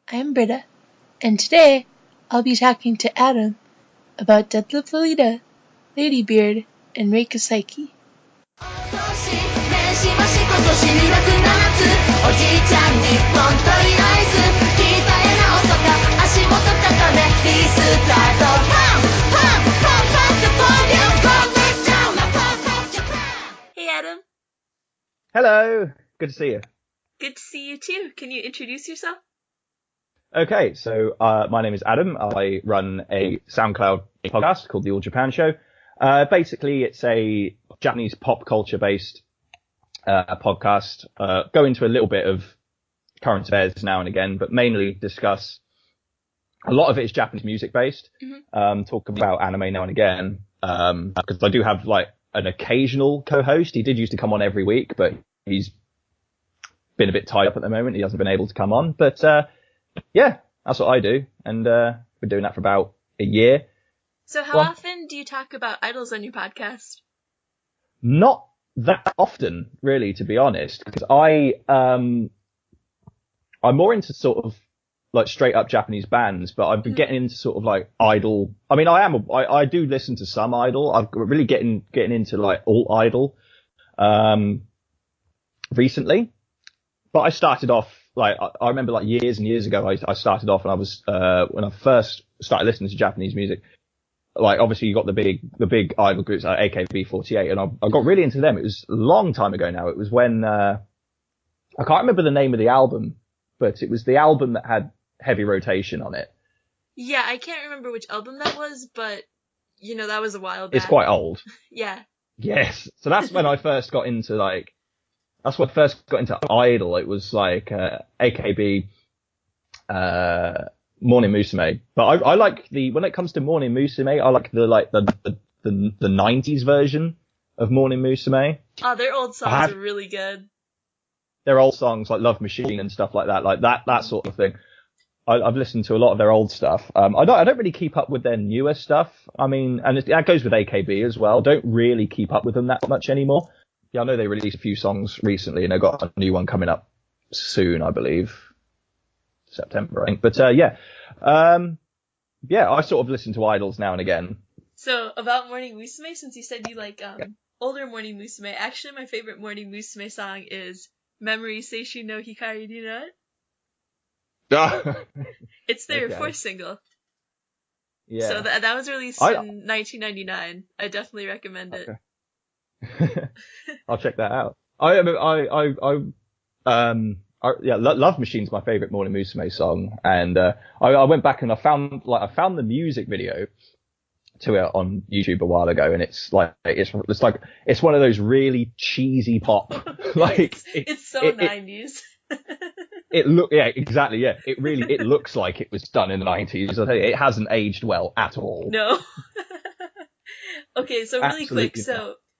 I'm Britta, and today I'll be talking to Adam about Deadlift Lolita, Ladybeard, and Reika Psyche. Hey Adam. Hello, good to see you. Good to see you too. Can you introduce yourself? Okay, so my name is Adam. I run a SoundCloud podcast called The All Japan Show. Basically, it's a Japanese pop culture based podcast. Go into a little bit of current affairs now and again, but mainly discuss a lot of it is Japanese music based. Talk about anime now and again, because I do have like an occasional co-host. He did used to come on every week, but he's been a bit tied up at the moment. He hasn't been able to come on, but yeah, that's what I do, and been doing that for about a year. So how often do you talk about idols on your podcast? Not that often, really, to be honest, because I'm more into sort of like straight up Japanese bands, but I've been getting into sort of like idol. I mean, I do listen to some idol. I'm really getting into like alt idol recently, but I started off. Like, I remember like years and years ago, I started off and I was, when I first started listening to Japanese music, like obviously you got the big idol groups like AKB48, and I got really into them. It was a long time ago now. It was when, I can't remember the name of the album, but it was the album that had Heavy Rotation on it. Yeah, I can't remember which album that was, but you know, that was a while back. It's quite old. Yeah. Yes. So that's when I first got into like, that's when I first got into idol. It was like AKB, Morning Musume. But I like when it comes to Morning Musume, I like the 90s version of Morning Musume. Oh, their old songs are really good. Their old songs like Love Machine and stuff like that sort of thing. I've listened to a lot of their old stuff. I don't really keep up with their newer stuff. I mean, and that goes with AKB as well. Don't really keep up with them that much anymore. Yeah, I know they released a few songs recently, and they've got a new one coming up soon, I believe. September, I think. But yeah, I sort of listen to idols now and again. So about Morning Musume, since you said you like older Morning Musume, actually my favorite Morning Musume song is Memory Seishu no Hikari Ni no. It's their fourth single. Yeah. So that was released in 1999. I definitely recommend it. I'll check that out. Love Machine's my favorite Morning Musume song, and I went back and I found the music video to it on YouTube a while ago, and it's one of those really cheesy pop like it's so 90s. It looks like it was done in the 90s. I tell you, it hasn't aged well at all. No. Okay, so really Absolutely quick,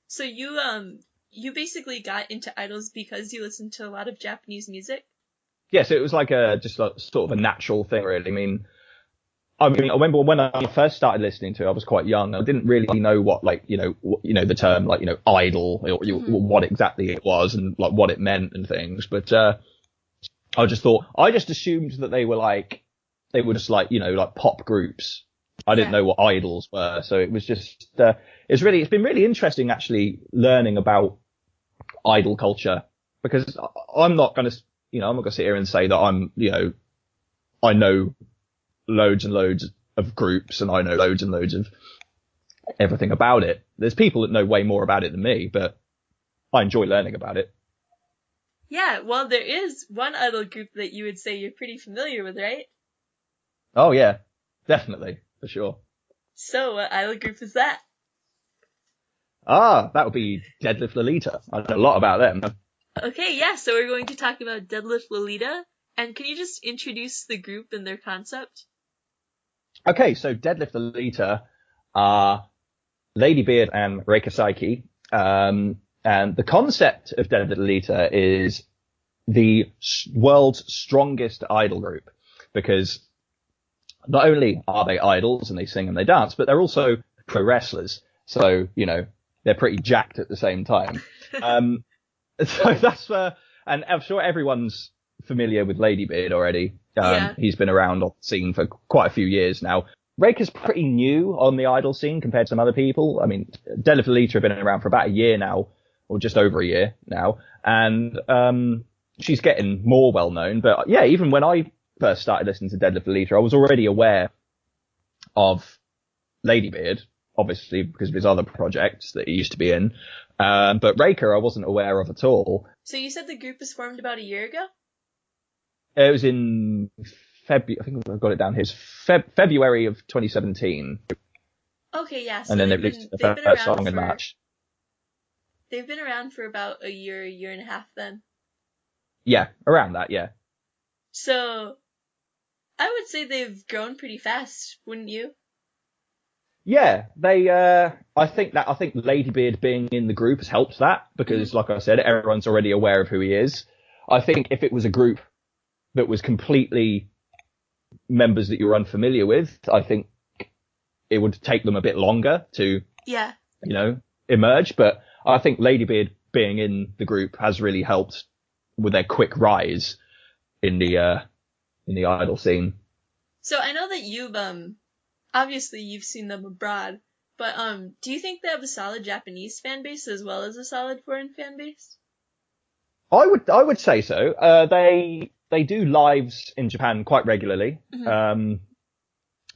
so you basically got into idols because you listened to a lot of Japanese music? Yeah, so it was like just a sort of a natural thing, really. I remember when I first started listening to it, I was quite young. I didn't really know what, the term, idol, or what exactly it was and like what it meant and things. But I just assumed that they were just pop groups. I didn't know what idols were, so it was just it's been really interesting actually learning about idol culture, because I'm not going to sit here and say that I know loads and loads of groups and I know loads and loads of everything about it. There's people that know way more about it than me, but I enjoy learning about it. Yeah, well, there is one idol group that you would say you're pretty familiar with, right? Oh yeah, definitely. For sure. So, what idol group is that? That would be Deadlift Lolita. I know a lot about them. Okay, yeah, so we're going to talk about Deadlift Lolita. And can you just introduce the group and their concept? Okay, so Deadlift Lolita are Ladybeard and Reika Psyche. And the concept of Deadlift Lolita is the world's strongest idol group, because not only are they idols and they sing and they dance, but they're also pro wrestlers. So, they're pretty jacked at the same time. So that's and I'm sure everyone's familiar with Ladybeard already. Yeah. He's been around on the scene for quite a few years now. Raker's pretty new on the idol scene compared to some other people. I mean, Deadlift Lolita have been around for about a year now, or just over a year now, and she's getting more well known. But yeah, even when I first started listening to Deadlift Lolita, I was already aware of Ladybeard, obviously because of his other projects that he used to be in. But Raker I wasn't aware of at all. So you said the group was formed about a year ago? It was in February. I think I've got it down here. It's February of 2017. Okay, yeah. So And then they they've released been the around first song in for March. they've been around for about a year and a half then. Yeah, around that, yeah. So I would say they've grown pretty fast, wouldn't you? Yeah, they. I think Ladybeard being in the group has helped that because, like I said, everyone's already aware of who he is. I think if it was a group that was completely members that you're unfamiliar with, I think it would take them a bit longer to, emerge. But I think Ladybeard being in the group has really helped with their quick rise in the idol scene. So I know that you've obviously you've seen them abroad, but do you think they have a solid Japanese fan base as well as a solid foreign fan base? I would say so. They do lives in Japan quite regularly. Mm-hmm.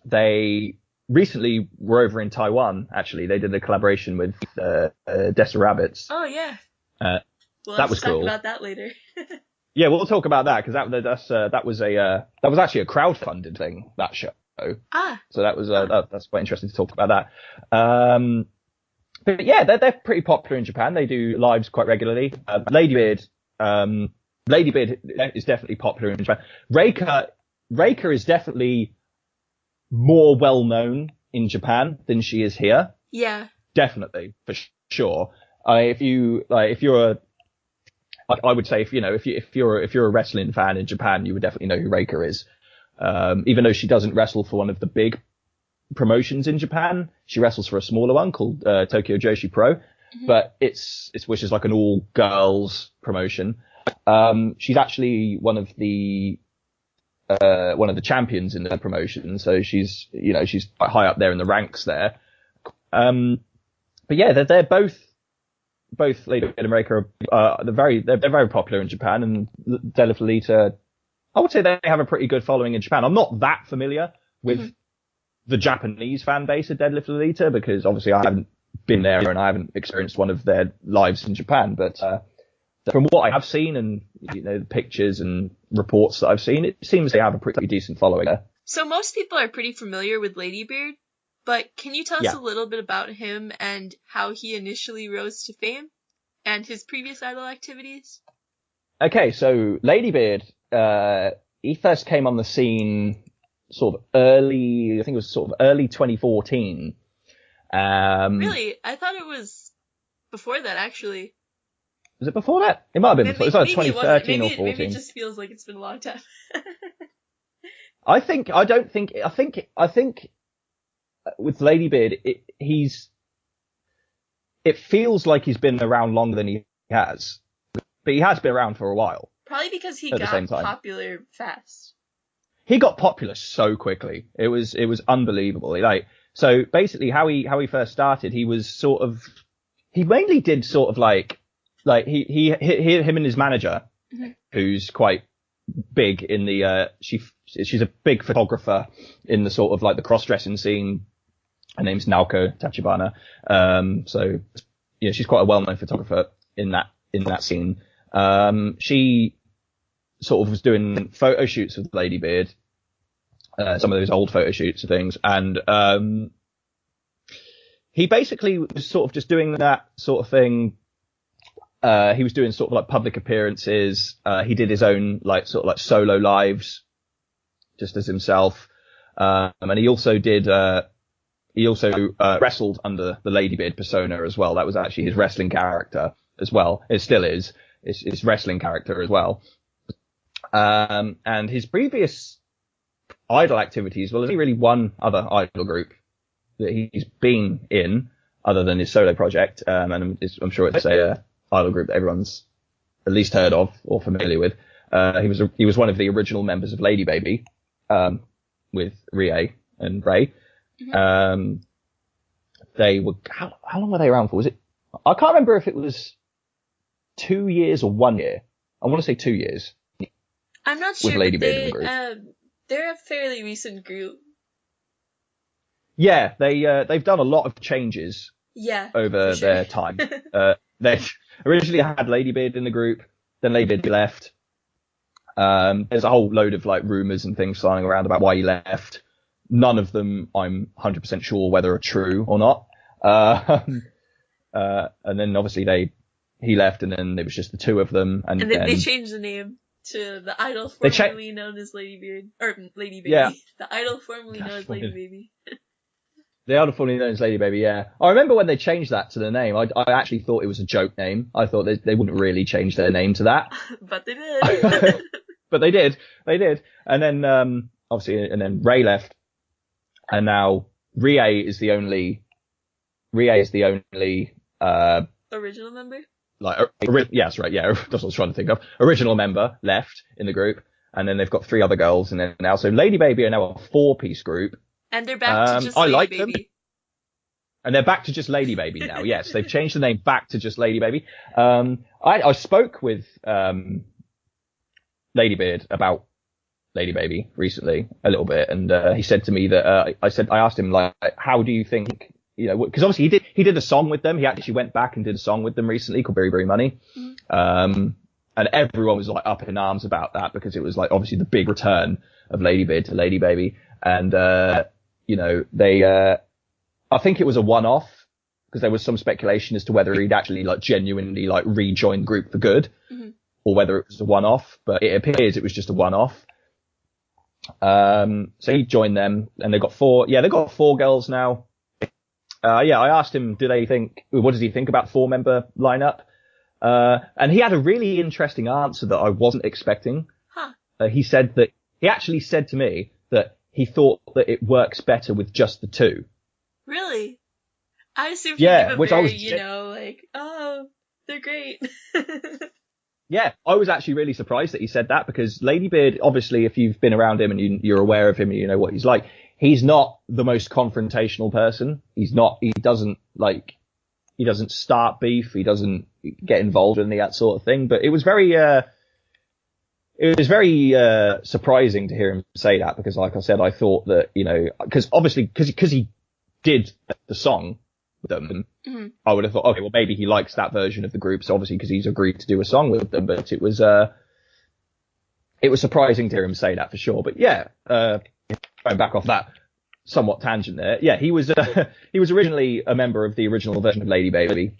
They recently were over in Taiwan. Actually, they did a collaboration with Dessa Rabbits. Oh yeah. That was cool. Talk about that later. Yeah, we'll talk about that because that was actually a crowdfunded thing, that show. So that was that's quite interesting to talk about that. But yeah, they're pretty popular in Japan. They do lives quite regularly. Ladybeard is definitely popular in Japan. Raker is definitely more well known in Japan than she is here. Yeah, definitely for sure. I would say if you're a wrestling fan in Japan, you would definitely know who Raker is. Even though she doesn't wrestle for one of the big promotions in Japan, she wrestles for a smaller one called Tokyo Joshi Pro, but it's which is like an all girls promotion. She's actually one of the champions in the promotion, so she's quite high up there in the ranks there. But yeah, they're both Lady and Raker they're very popular in Japan, and Deadlift Lolita, I would say they have a pretty good following in Japan. I'm not that familiar with the Japanese fan base of Deadlift Lolita because obviously I haven't been there and I haven't experienced one of their lives in Japan. But from what I have seen and the pictures and reports that I've seen, it seems they have a pretty decent following there. So most people are pretty familiar with Ladybeard, but can you tell us a little bit about him and how he initially rose to fame and his previous idol activities? Okay, so Ladybeard, he first came on the scene sort of early 2014. Really? I thought it was before that, actually. Was it before that? It might have been before. It was like 2013 or 14. Maybe it just feels like it's been a long time. I think with Ladybeard, it feels like he's been around longer than he has, but he has been around for a while. Probably because he got popular fast. He got popular so quickly. It was unbelievable. So basically how he first started, he mainly did sort of like him and his manager, who's quite big in the she's a big photographer in the sort of like the cross-dressing scene. Her name's Naoko Tachibana. So she's quite a well-known photographer in that scene. She sort of was doing photo shoots with Ladybeard, some of those old photo shoots and things, and he basically was sort of just doing that sort of thing. He was doing sort of like public appearances. He did his own solo lives just as himself, and he also wrestled under the Ladybeard persona as well. That was actually his wrestling character as well. It still is. It's his wrestling character as well. And his previous idol activities, well, there's only really one other idol group that he's been in other than his solo project. And I'm sure it's a idol group that everyone's at least heard of or familiar with. He was one of the original members of Lady Baby, with Rie and Ray. Mhm. They were, how long were they around for? I can't remember if it was 2 years or 1 year. I want to say 2 years I'm not with sure, Lady but Baby in the group. they're a fairly recent group. Yeah, they've done a lot of changes Yeah, over for sure. their time. They originally had Ladybeard in the group, then Ladybeard left. There's a whole load of like rumors and things flying around about why he left. None of them I'm 100% sure whether are true or not. And then obviously he left, and then it was just the two of them. And And then they changed the name to the idol They formerly known as Ladybeard, or Lady Baby. Yeah. The idol formerly known as Lady Baby. they are formerly known as Lady Baby. Yeah, I remember when they changed that to the name. I actually thought it was a joke name. I thought they wouldn't really change their name to that. But they did. But they did. And then obviously, and then Ray left, and now Rie is the only Original member? yes, right, yeah, that's what I was trying to think of. Original member left in the group, and then they've got 3 other girls, and then now, so Lady Baby are now a 4-piece group. And they're back to just I Lady like Baby. them. And they're back to just Lady Baby now, yes. They've changed the name back to just Lady Baby. I spoke with Ladybeard about Lady Baby recently, a little bit, and he said to me that I asked him, like, how do you think, because obviously he did a song with them. He actually went back and did a song with them recently called Very Very Money. And everyone was like up in arms about that, because it was like obviously the big return of Ladybeard to Lady Baby. And I think it was a one-off, because there was some speculation as to whether he'd actually like genuinely like rejoin the group for good, or whether it was a one-off, but it appears it was just a one-off. So he joined them, and they've got 4 girls now. I asked him, what does he think about 4-member lineup? And he had a really interesting answer that I wasn't expecting. He actually said to me that he thought that it works better with just the 2. Really? I assumed Yeah, give which a I very, was they're great. Yeah, I was actually really surprised that he said that, because Ladybeard, obviously, if you've been around him and you're aware of him and you know what he's like, he's not the most confrontational person. He doesn't start beef. He doesn't get involved in that sort of thing. But it was very surprising to hear him say that, because like I said, I thought that, because he did the song with them, I would have thought, okay, well, maybe he likes that version of the group, so obviously because he's agreed to do a song with them. But it was surprising to hear him say that, for sure. But yeah, going back off that somewhat tangent there, yeah, he was originally a member of the original version of Lady Baby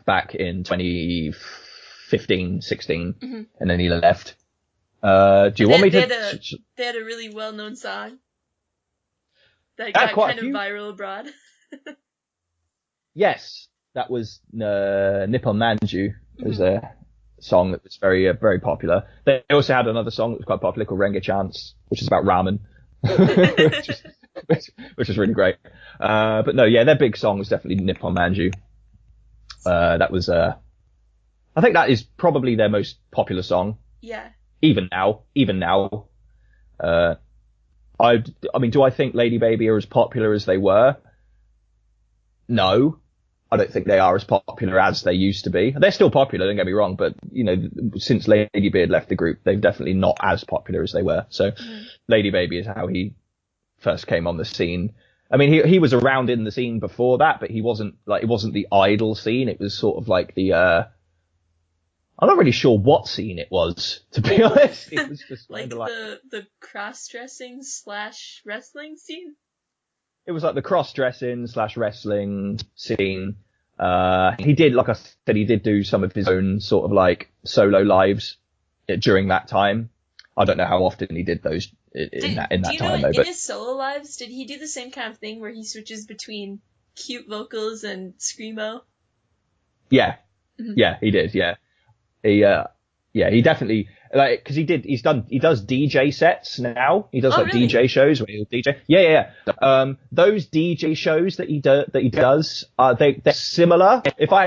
back in 2015, 16, and then he left. Do you want me to? They had a really well-known song that got kind of viral abroad. Yes, that was Nippon Manju. It was a song that was very, very popular. They also had another song that was quite popular called Renge Chance, which is about ramen, which is really great. But no, yeah, their big song was definitely Nippon Manju. That was, I think that is probably their most popular song. Yeah. Even now. I mean, do I think Lady Baby are as popular as they were? No, I don't think they are as popular as they used to be. They're still popular, don't get me wrong, but since Ladybeard left the group, they've definitely not as popular as they were. So Lady Baby is how he first came on the scene. I mean, he was around in the scene before that, but it wasn't the idol scene. It was sort of like I'm not really sure what scene it was, to be honest. It was just like the cross-dressing / wrestling scene. It was like the cross-dressing / wrestling scene. He did, like I said, he did do some of his own sort of like solo lives during that time. I don't know how often he did those in that time though. In his solo lives, did he do the same kind of thing where he switches between cute vocals and screamo? Yeah, yeah, he did. Yeah, he definitely, like, because he does DJ sets now. He does really? DJ shows where he'll DJ. Yeah. Those DJ shows that he does, they're similar. If I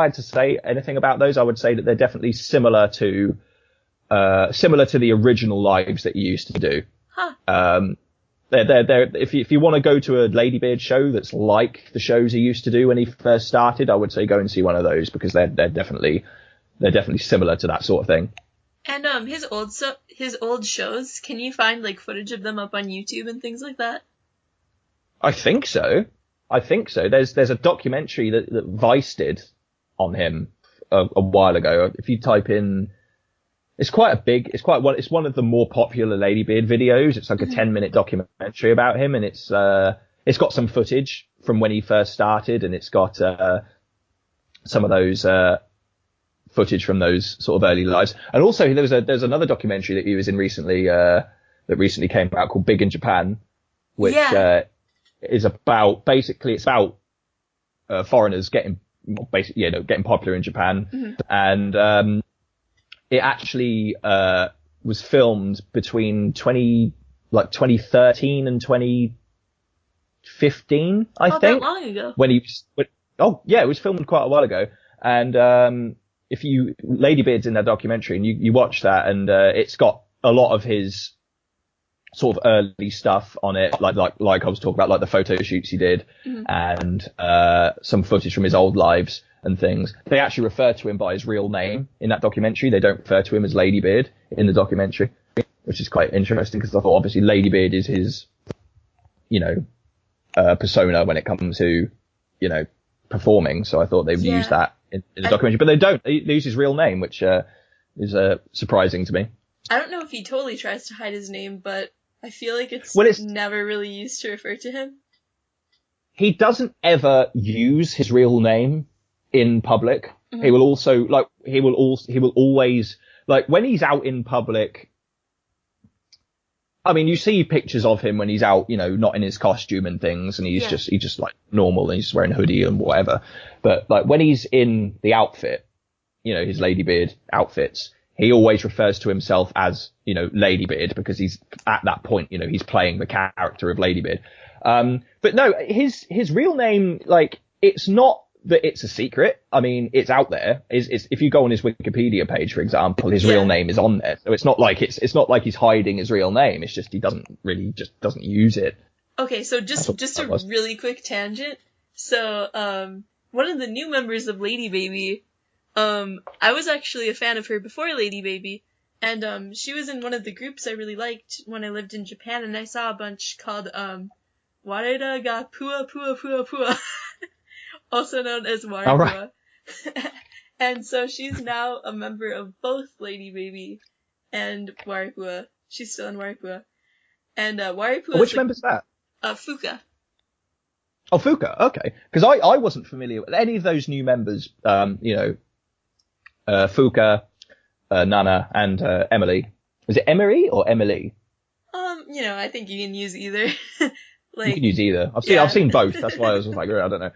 had to say anything about those, I would say that they're definitely similar to similar to the original lives that he used to do. Huh. They're if you want to go to a Ladybeard show that's like the shows he used to do when he first started, I would say go and see one of those, because they're definitely similar to that sort of thing. And his old shows, can you find like footage of them up on YouTube and things like that? I think so. There's a documentary that Vice did on him a while ago. If you type in, it's one of the more popular Ladybeard videos. It's like a 10-minute documentary about him, and it's got some footage from when he first started, and it's got some of those footage from those sort of early lives. And also there's another documentary that he was in recently that recently came out called Big in Japan, which is about, basically it's about foreigners getting popular in Japan. And it actually was filmed between 2013 and 2015, I think. That long ago. It was filmed quite a while ago. And Ladybeard's in that documentary, and you watch that, and it's got a lot of his sort of early stuff on it, like I was talking about, like the photo shoots he did, and some footage from his old lives and things. They actually refer to him by his real name in that documentary. They don't refer to him as Ladybeard in the documentary, which is quite interesting, because I thought obviously Ladybeard is his, persona when it comes to, performing. So I thought they would use that in the documentary, but they don't. They use his real name, which is surprising to me. I don't know if he totally tries to hide his name, but I feel like it's never really used to refer to him. He doesn't ever use his real name in public. He will also he will always, like, when he's out in public. I mean, you see pictures of him when he's out, not in his costume and things, and he's just like normal, and he's wearing a hoodie and whatever. But like when he's in the outfit, his Ladybeard outfits, he always refers to himself as, Ladybeard, because he's at that point, he's playing the character of Ladybeard. But no, his real name, like, it's not that it's a secret. I mean, it's out there. If you go on his Wikipedia page, for example, his real name is on there. So it's not like he's hiding his real name. It's just he doesn't use it. Okay, so just a really quick tangent. So one of the new members of Lady Baby, I was actually a fan of her before Lady Baby, and she was in one of the groups I really liked when I lived in Japan, and I saw a bunch called Wareda ga Pua Pua Pua Pua. Also known as Waripua. All right. And so she's now a member of both Lady Baby and Waripua. She's still in Waripua. And Waripua. Which member's that? Fuka. Oh, Fuka. Okay. Because I wasn't familiar with any of those new members. Fuka, Nana, and Emily. Is it Emery or Emily? I think you can use either. You can use either. I've seen both. That's why I was like, I don't know.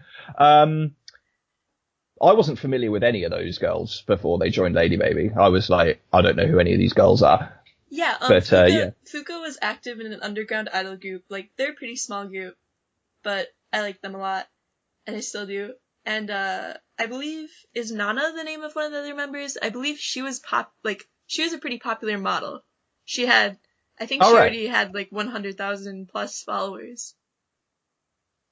I wasn't familiar with any of those girls before they joined Lady Baby. I was like, I don't know who any of these girls are. Yeah, Fuka was active in an underground idol group. Like, they're a pretty small group, but I like them a lot, and I still do. And I believe, is Nana the name of one of the other members? I believe she was she was a pretty popular model. She already had like 100,000 plus followers.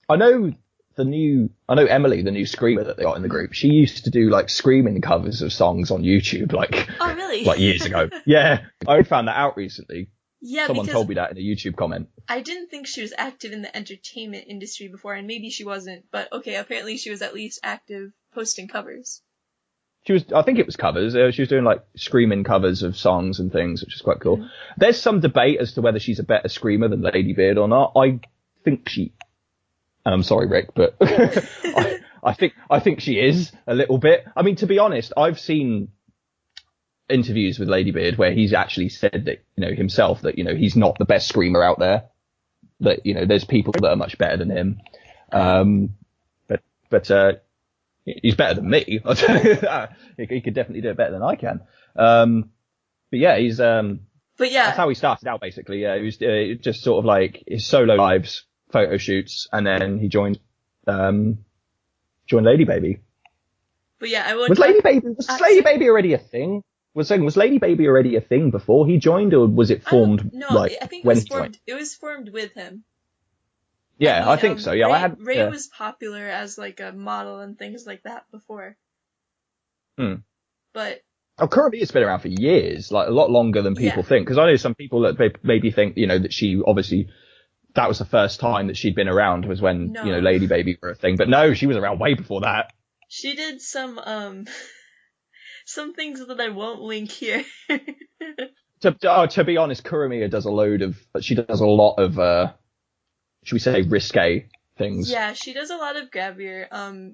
I know Emily, the new screamer that they got in the group. She used to do like screaming covers of songs on YouTube, oh really? like years ago. Yeah, I found that out recently. Yeah, someone told me that in a YouTube comment. I didn't think she was active in the entertainment industry before, and maybe she wasn't. But okay, apparently she was at least active posting covers. I think it was covers. She was doing like screaming covers of songs and things, which is quite cool. There's some debate as to whether she's a better screamer than Lady Beard or not. I think she, and I'm sorry, Rick, but I think she is a little bit. I mean, to be honest, I've seen interviews with Lady Beard where he's actually said that, himself, that, he's not the best screamer out there, that, there's people that are much better than him. But he's better than me. I'll tell you that. He could definitely do it better than I can. But yeah, that's how he started out, basically. Yeah, he was just sort of like his solo lives, photo shoots, and then he joined Lady Baby. But yeah, was Lady Baby already a thing? was Lady Baby already a thing before he joined, or was it formed No, like I think when he joined? it was formed with him. Yeah, I think so. Yeah, Ray was popular as like a model and things like that before. But Kurami's been around for years, like a lot longer than people think. Because I know some people that maybe think, that she obviously, that was the first time that she'd been around was when, Lady Baby were a thing. But no, she was around way before that. She did some things that I won't link here. To be honest, Kuramiya does a lot of, should we say, risque things. Yeah, she does a lot of gravier.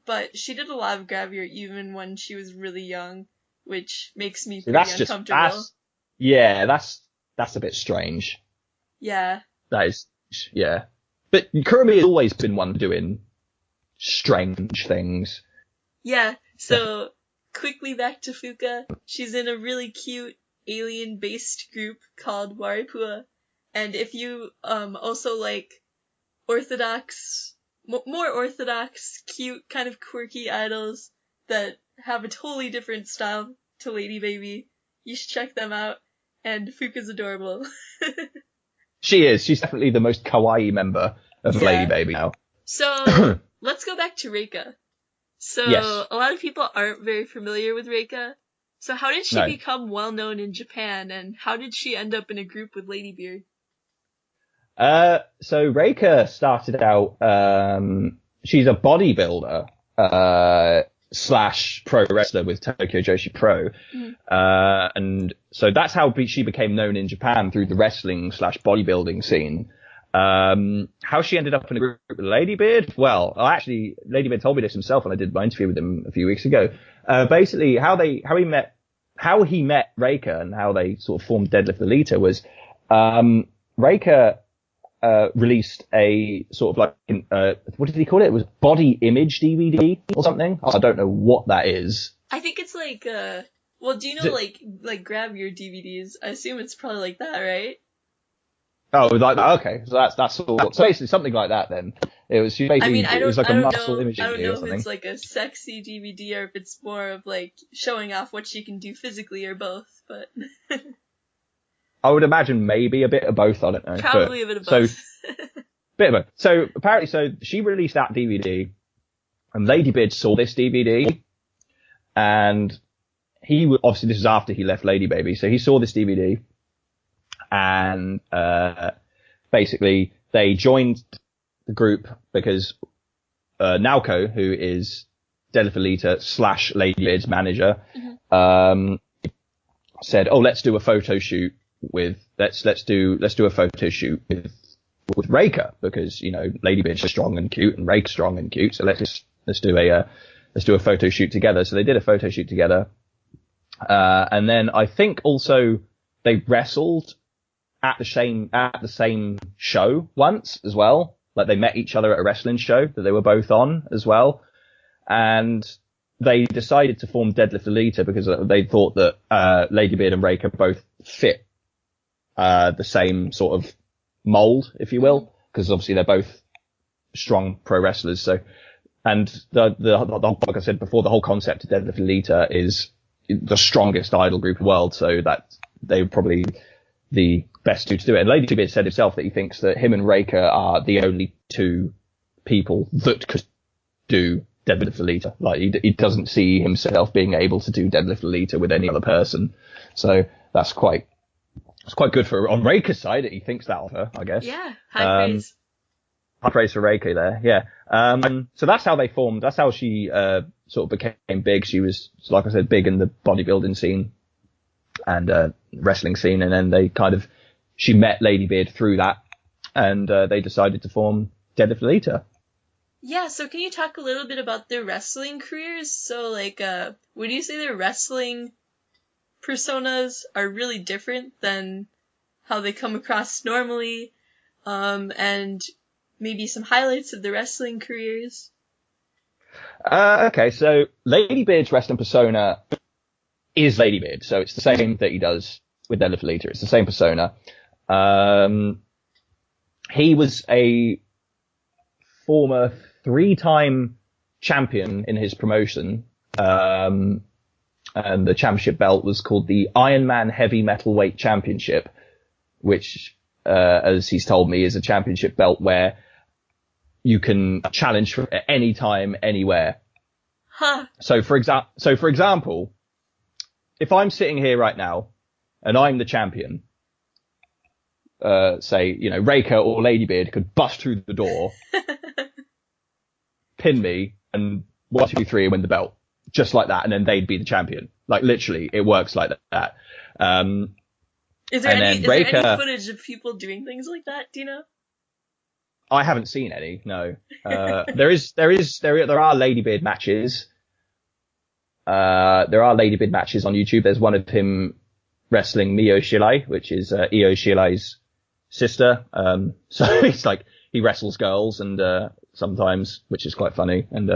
But she did a lot of gravier even when she was really young, which makes me pretty uncomfortable. That's a bit strange. Yeah. That is, yeah. But Kurumi has always been one doing strange things. Yeah, so quickly back to Fuka. She's in a really cute alien-based group called Waripua. And if you also like more orthodox, cute, kind of quirky idols that have a totally different style to Lady Baby, you should check them out. And Fuka's adorable. She is. She's definitely the most kawaii member of Lady Baby now. So, let's go back to Reika. So, yes. A lot of people aren't very familiar with Reika. So how did she become well-known in Japan, and how did she end up in a group with Ladybeard? So Reika started out, she's a bodybuilder, / pro wrestler with Tokyo Joshi Pro. And so that's how she became known in Japan, through the wrestling / bodybuilding scene. How she ended up in a group with Ladybeard? Well, actually, Ladybeard told me this himself when I did my interview with him a few weeks ago. Basically, how he met Reika and how they sort of formed Deadlift Lolita was, Reika released a sort of like, what did he call it? It was body image DVD or something. I don't know what that is. I think it's like, well, do you know like grab your DVDs? I assume it's probably like that, right? Oh, like that. Okay, so that's all. So basically, something like that. Then it was basically. It was like a muscle imaging video or something. I don't know if it's like a sexy DVD or if it's more of like showing off what she can do physically or both. But I would imagine maybe a bit of both. I don't know. Probably a bit of both. Bit of both. So apparently, she released that DVD, and Ladybeard saw this DVD, and obviously this was after he left Lady Baby, so he saw this DVD. And basically, they joined the group because Naoko, who is Deadlift Lolita / Ladybeard's manager, said, "Oh, let's do a photo shoot with let's do a photo shoot with Reika, because Ladybeard's strong and cute and Reika's strong and cute, so let's do a photo shoot together." So they did a photo shoot together, and then I think also they wrestled at the same show once as well. Like they met each other at a wrestling show that they were both on as well. And they decided to form Deadlift Lolita because they thought that Ladybeard and Reika both fit the same sort of mold, if you will, because obviously they're both strong pro wrestlers. So, and the like I said before, the whole concept of Deadlift Lolita is the strongest idol group in the world, so that they were probably the best two to do it. And Ladybeard said himself that he thinks that him and Reika are the only two people that could do Deadlift Lolita. Like he doesn't see himself being able to do Deadlift Lolita with any other person. So that's quite good for on Reika's side that he thinks that of her, I guess. Yeah, high praise. High praise for Reika there, yeah. So that's how they formed. That's how she sort of became big. She was, like I said, big in the bodybuilding scene and wrestling scene, and then she met Ladybeard through that, and they decided to form Deadlift Lolita. Yeah, so can you talk a little bit about their wrestling careers? So, like, would you say their wrestling personas are really different than how they come across normally? And maybe some highlights of the wrestling careers? Okay, so Ladybeard's wrestling persona is Ladybeard, so it's the same that he does with Deadlift Lolita. It's the same persona. He was a former 3-time champion in his promotion. And the championship belt was called the Ironman Heavy Metalweight Championship, which, as he's told me, is a championship belt where you can challenge at any time, anywhere. Huh. So for example, if I'm sitting here right now and I'm the champion, say, Reika or Ladybeard could bust through the door, pin me, and 1, 2, 3, win the belt. Just like that, and then they'd be the champion. Like, literally, it works like that. Is there any footage of people doing things like that, do you know? I haven't seen any, no. There are Ladybeard matches. There are Ladybeard matches on YouTube. There's one of him wrestling Mio Shirai, which is Io Shirai's sister. So it's like he wrestles girls and sometimes, which is quite funny. And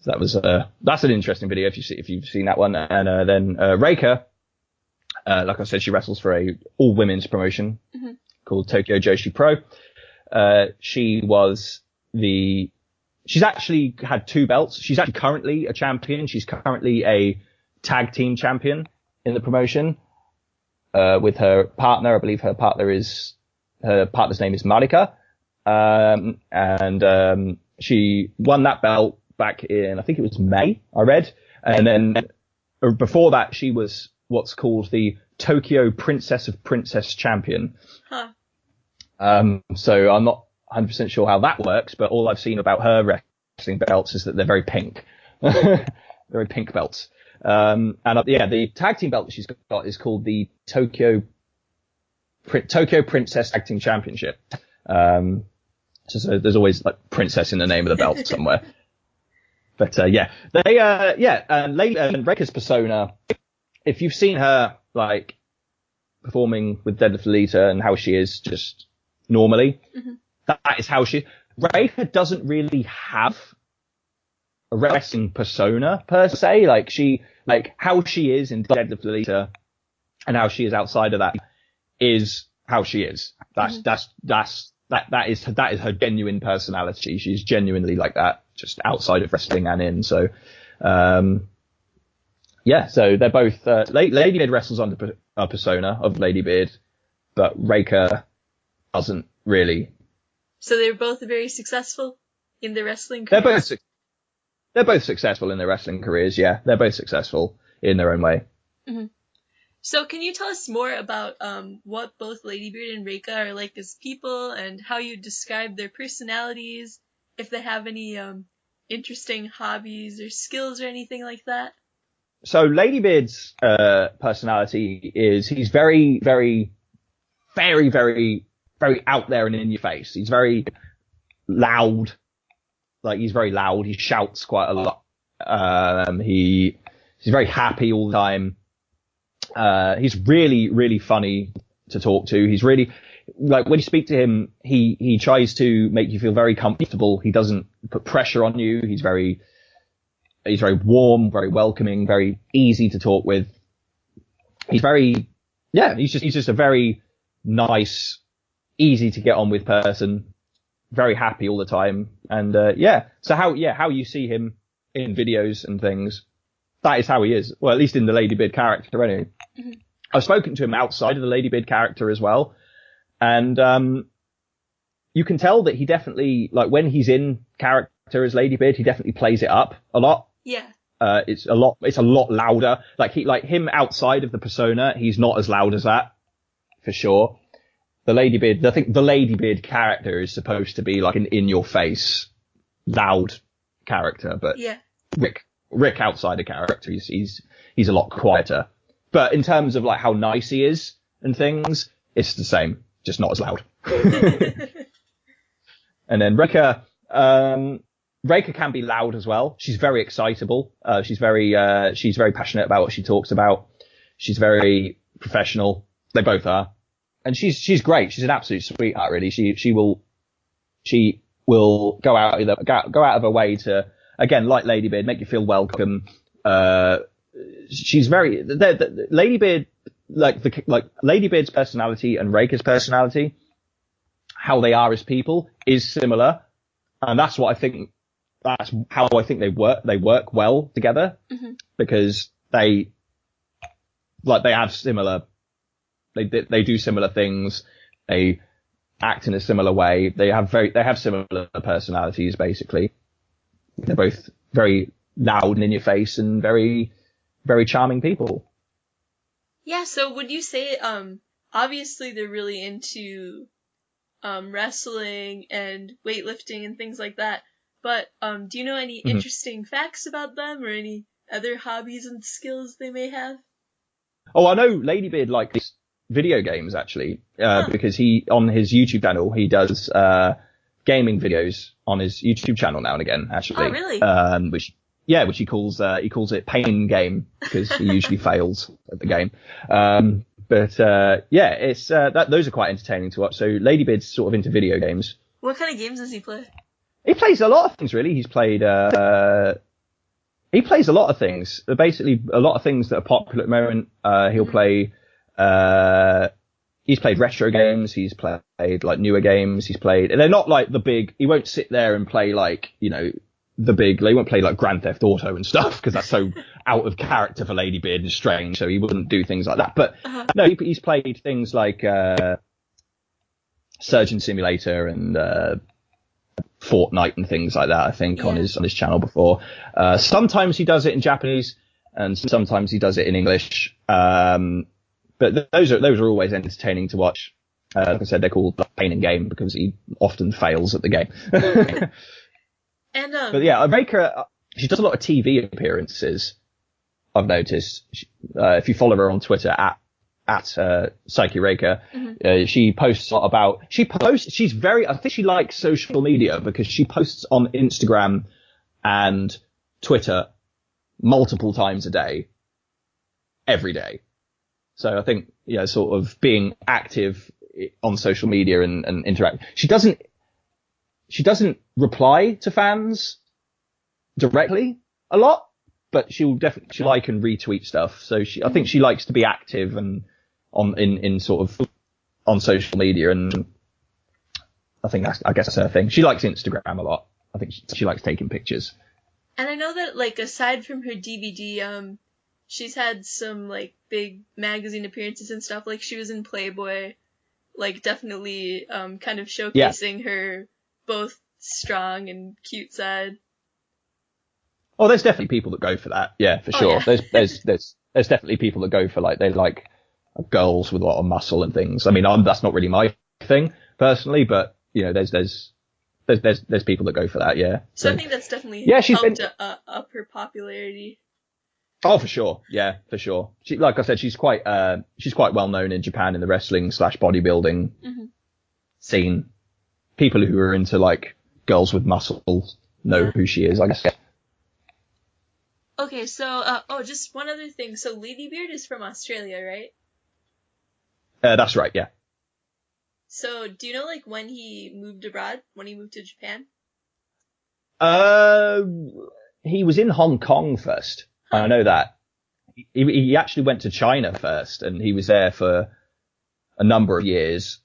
that's an interesting video if you've seen that one. And then Reika, like I said, she wrestles for a all women's promotion called Tokyo Joshi Pro. She's actually had 2 belts. She's actually currently a champion. She's currently a tag team champion in the promotion, with her partner. I believe her partner's name is Marika. And she won that belt back in, I think it was May, I read. And then before that, she was what's called the Tokyo Princess of Princess Champion. Huh. So I'm not 100% sure how that works, but all I've seen about her wrestling belts is that they're very pink. Very pink belts. The tag team belt that she's got is called the Tokyo Princess Tag Team Championship. So there's always like princess in the name of the belt somewhere. But and Reika's persona, if you've seen her like performing with Deadlift Lolita and how she is just normally, that is how she. Reika doesn't really have a wrestling persona per se. How she is in Deadlift Lolita and how she is outside of that is how she is. That is her genuine personality. She's genuinely like that, just outside of wrestling and in. So, so they're both, Ladybeard wrestles under a persona of Ladybeard, but Reika doesn't really. So they're both very successful in their wrestling careers? They're both successful in their wrestling careers, yeah. They're both successful in their own way. Mm-hmm. So can you tell us more about what both Ladybeard and Reika are like as people, and how you describe their personalities, if they have any interesting hobbies or skills or anything like that? So Ladybeard's personality is he's very, very, very, very, very out there and in your face. He's very loud. He's very loud. He shouts quite a lot. He's very happy all the time. He's really, really funny to talk to. He's really, when you speak to him, he tries to make you feel very comfortable. He doesn't put pressure on you. He's very warm, very welcoming, very easy to talk with. He's just a very nice, easy to get on with person. Very happy all the time. And, so how you see him in videos and things, that is how he is. Well, at least in the Ladybeard character, anyway. Mm-hmm. I've spoken to him outside of the Ladybeard character as well. And, you can tell that he definitely, when he's in character as Ladybeard, he definitely plays it up a lot. Yeah. It's a lot louder. Him outside of the persona, he's not as loud as that, for sure. The Ladybeard, I think the Ladybeard character is supposed to be like an in-your-face, loud character, but yeah. Rick outside a character, he's a lot quieter. But in terms of how nice he is and things, it's the same, just not as loud. And then Reika can be loud as well. She's very excitable. She's very passionate about what she talks about. She's very professional. They both are. And she's great. She's an absolute sweetheart, really. She will go out of her way to, again, like Ladybeard, make you feel welcome. She's very, Ladybeard, Ladybeard's personality and Reika's personality, how they are as people is similar. And that's how I think they work well together, because they have similar. They do similar things. They act in a similar way. They have similar personalities. Basically, they're both very loud and in your face and very, very charming people. Yeah, so would you say, obviously they're really into, wrestling and weightlifting and things like that, but, do you know any interesting facts about them or any other hobbies and skills they may have? Oh, I know Ladybeard likes video games, actually, because on his YouTube channel, he does, gaming videos on his YouTube channel now and again, actually. Oh, really? Which he calls it pain game, because he usually fails at the game. Those are quite entertaining to watch. So Ladybeard's sort of into video games. What kind of games does he play? He plays a lot of things, really. He plays a lot of things. Basically, a lot of things that are popular at the moment. He'll play, he's played retro games. He's played like newer games. And they're not like the big, he won't sit there and play like, they won't play like Grand Theft Auto and stuff, because that's so out of character for Ladybeard and strange. So he wouldn't do things like that. But no, he's played things like, Surgeon Simulator and, Fortnite and things like that, I think, on his channel before. Sometimes he does it in Japanese and sometimes he does it in English. But those are always entertaining to watch. Like I said, they're called Pain and Game because he often fails at the game. And, but yeah, Reika, she does a lot of TV appearances, I've noticed. If you follow her on Twitter at Psyche Reika, she posts a lot about, I think she likes social media because she posts on Instagram and Twitter multiple times a day, every day. So I think, sort of being active on social media and interact. She doesn't reply to fans directly a lot, but she'll definitely like and retweet stuff. So I think she likes to be active and in sort of on social media, and I guess that's her thing. She likes Instagram a lot. I think she likes taking pictures. And I know that, like, aside from her DVD, she's had some, like, big magazine appearances and stuff. Like, she was in Playboy, like, definitely kind of showcasing her both strong and cute side. Oh, there's definitely people that go for that. Yeah, for sure. Yeah. There's definitely people that go for, like, they like girls with a lot of muscle and things. I mean, that's not really my thing personally, but there's people that go for that. Yeah. So I think that's definitely helped up her popularity. Oh, for sure. Yeah, for sure. She, like I said, she's quite well known in Japan in the wrestling / bodybuilding scene. People who are into like girls with muscle know who she is, I guess. Okay, so just one other thing. So Ladybeard is from Australia, right? That's right. Yeah. So do you know like when he moved abroad? When he moved to Japan? He was in Hong Kong first. I know that. He actually went to China first, and he was there for a number of years.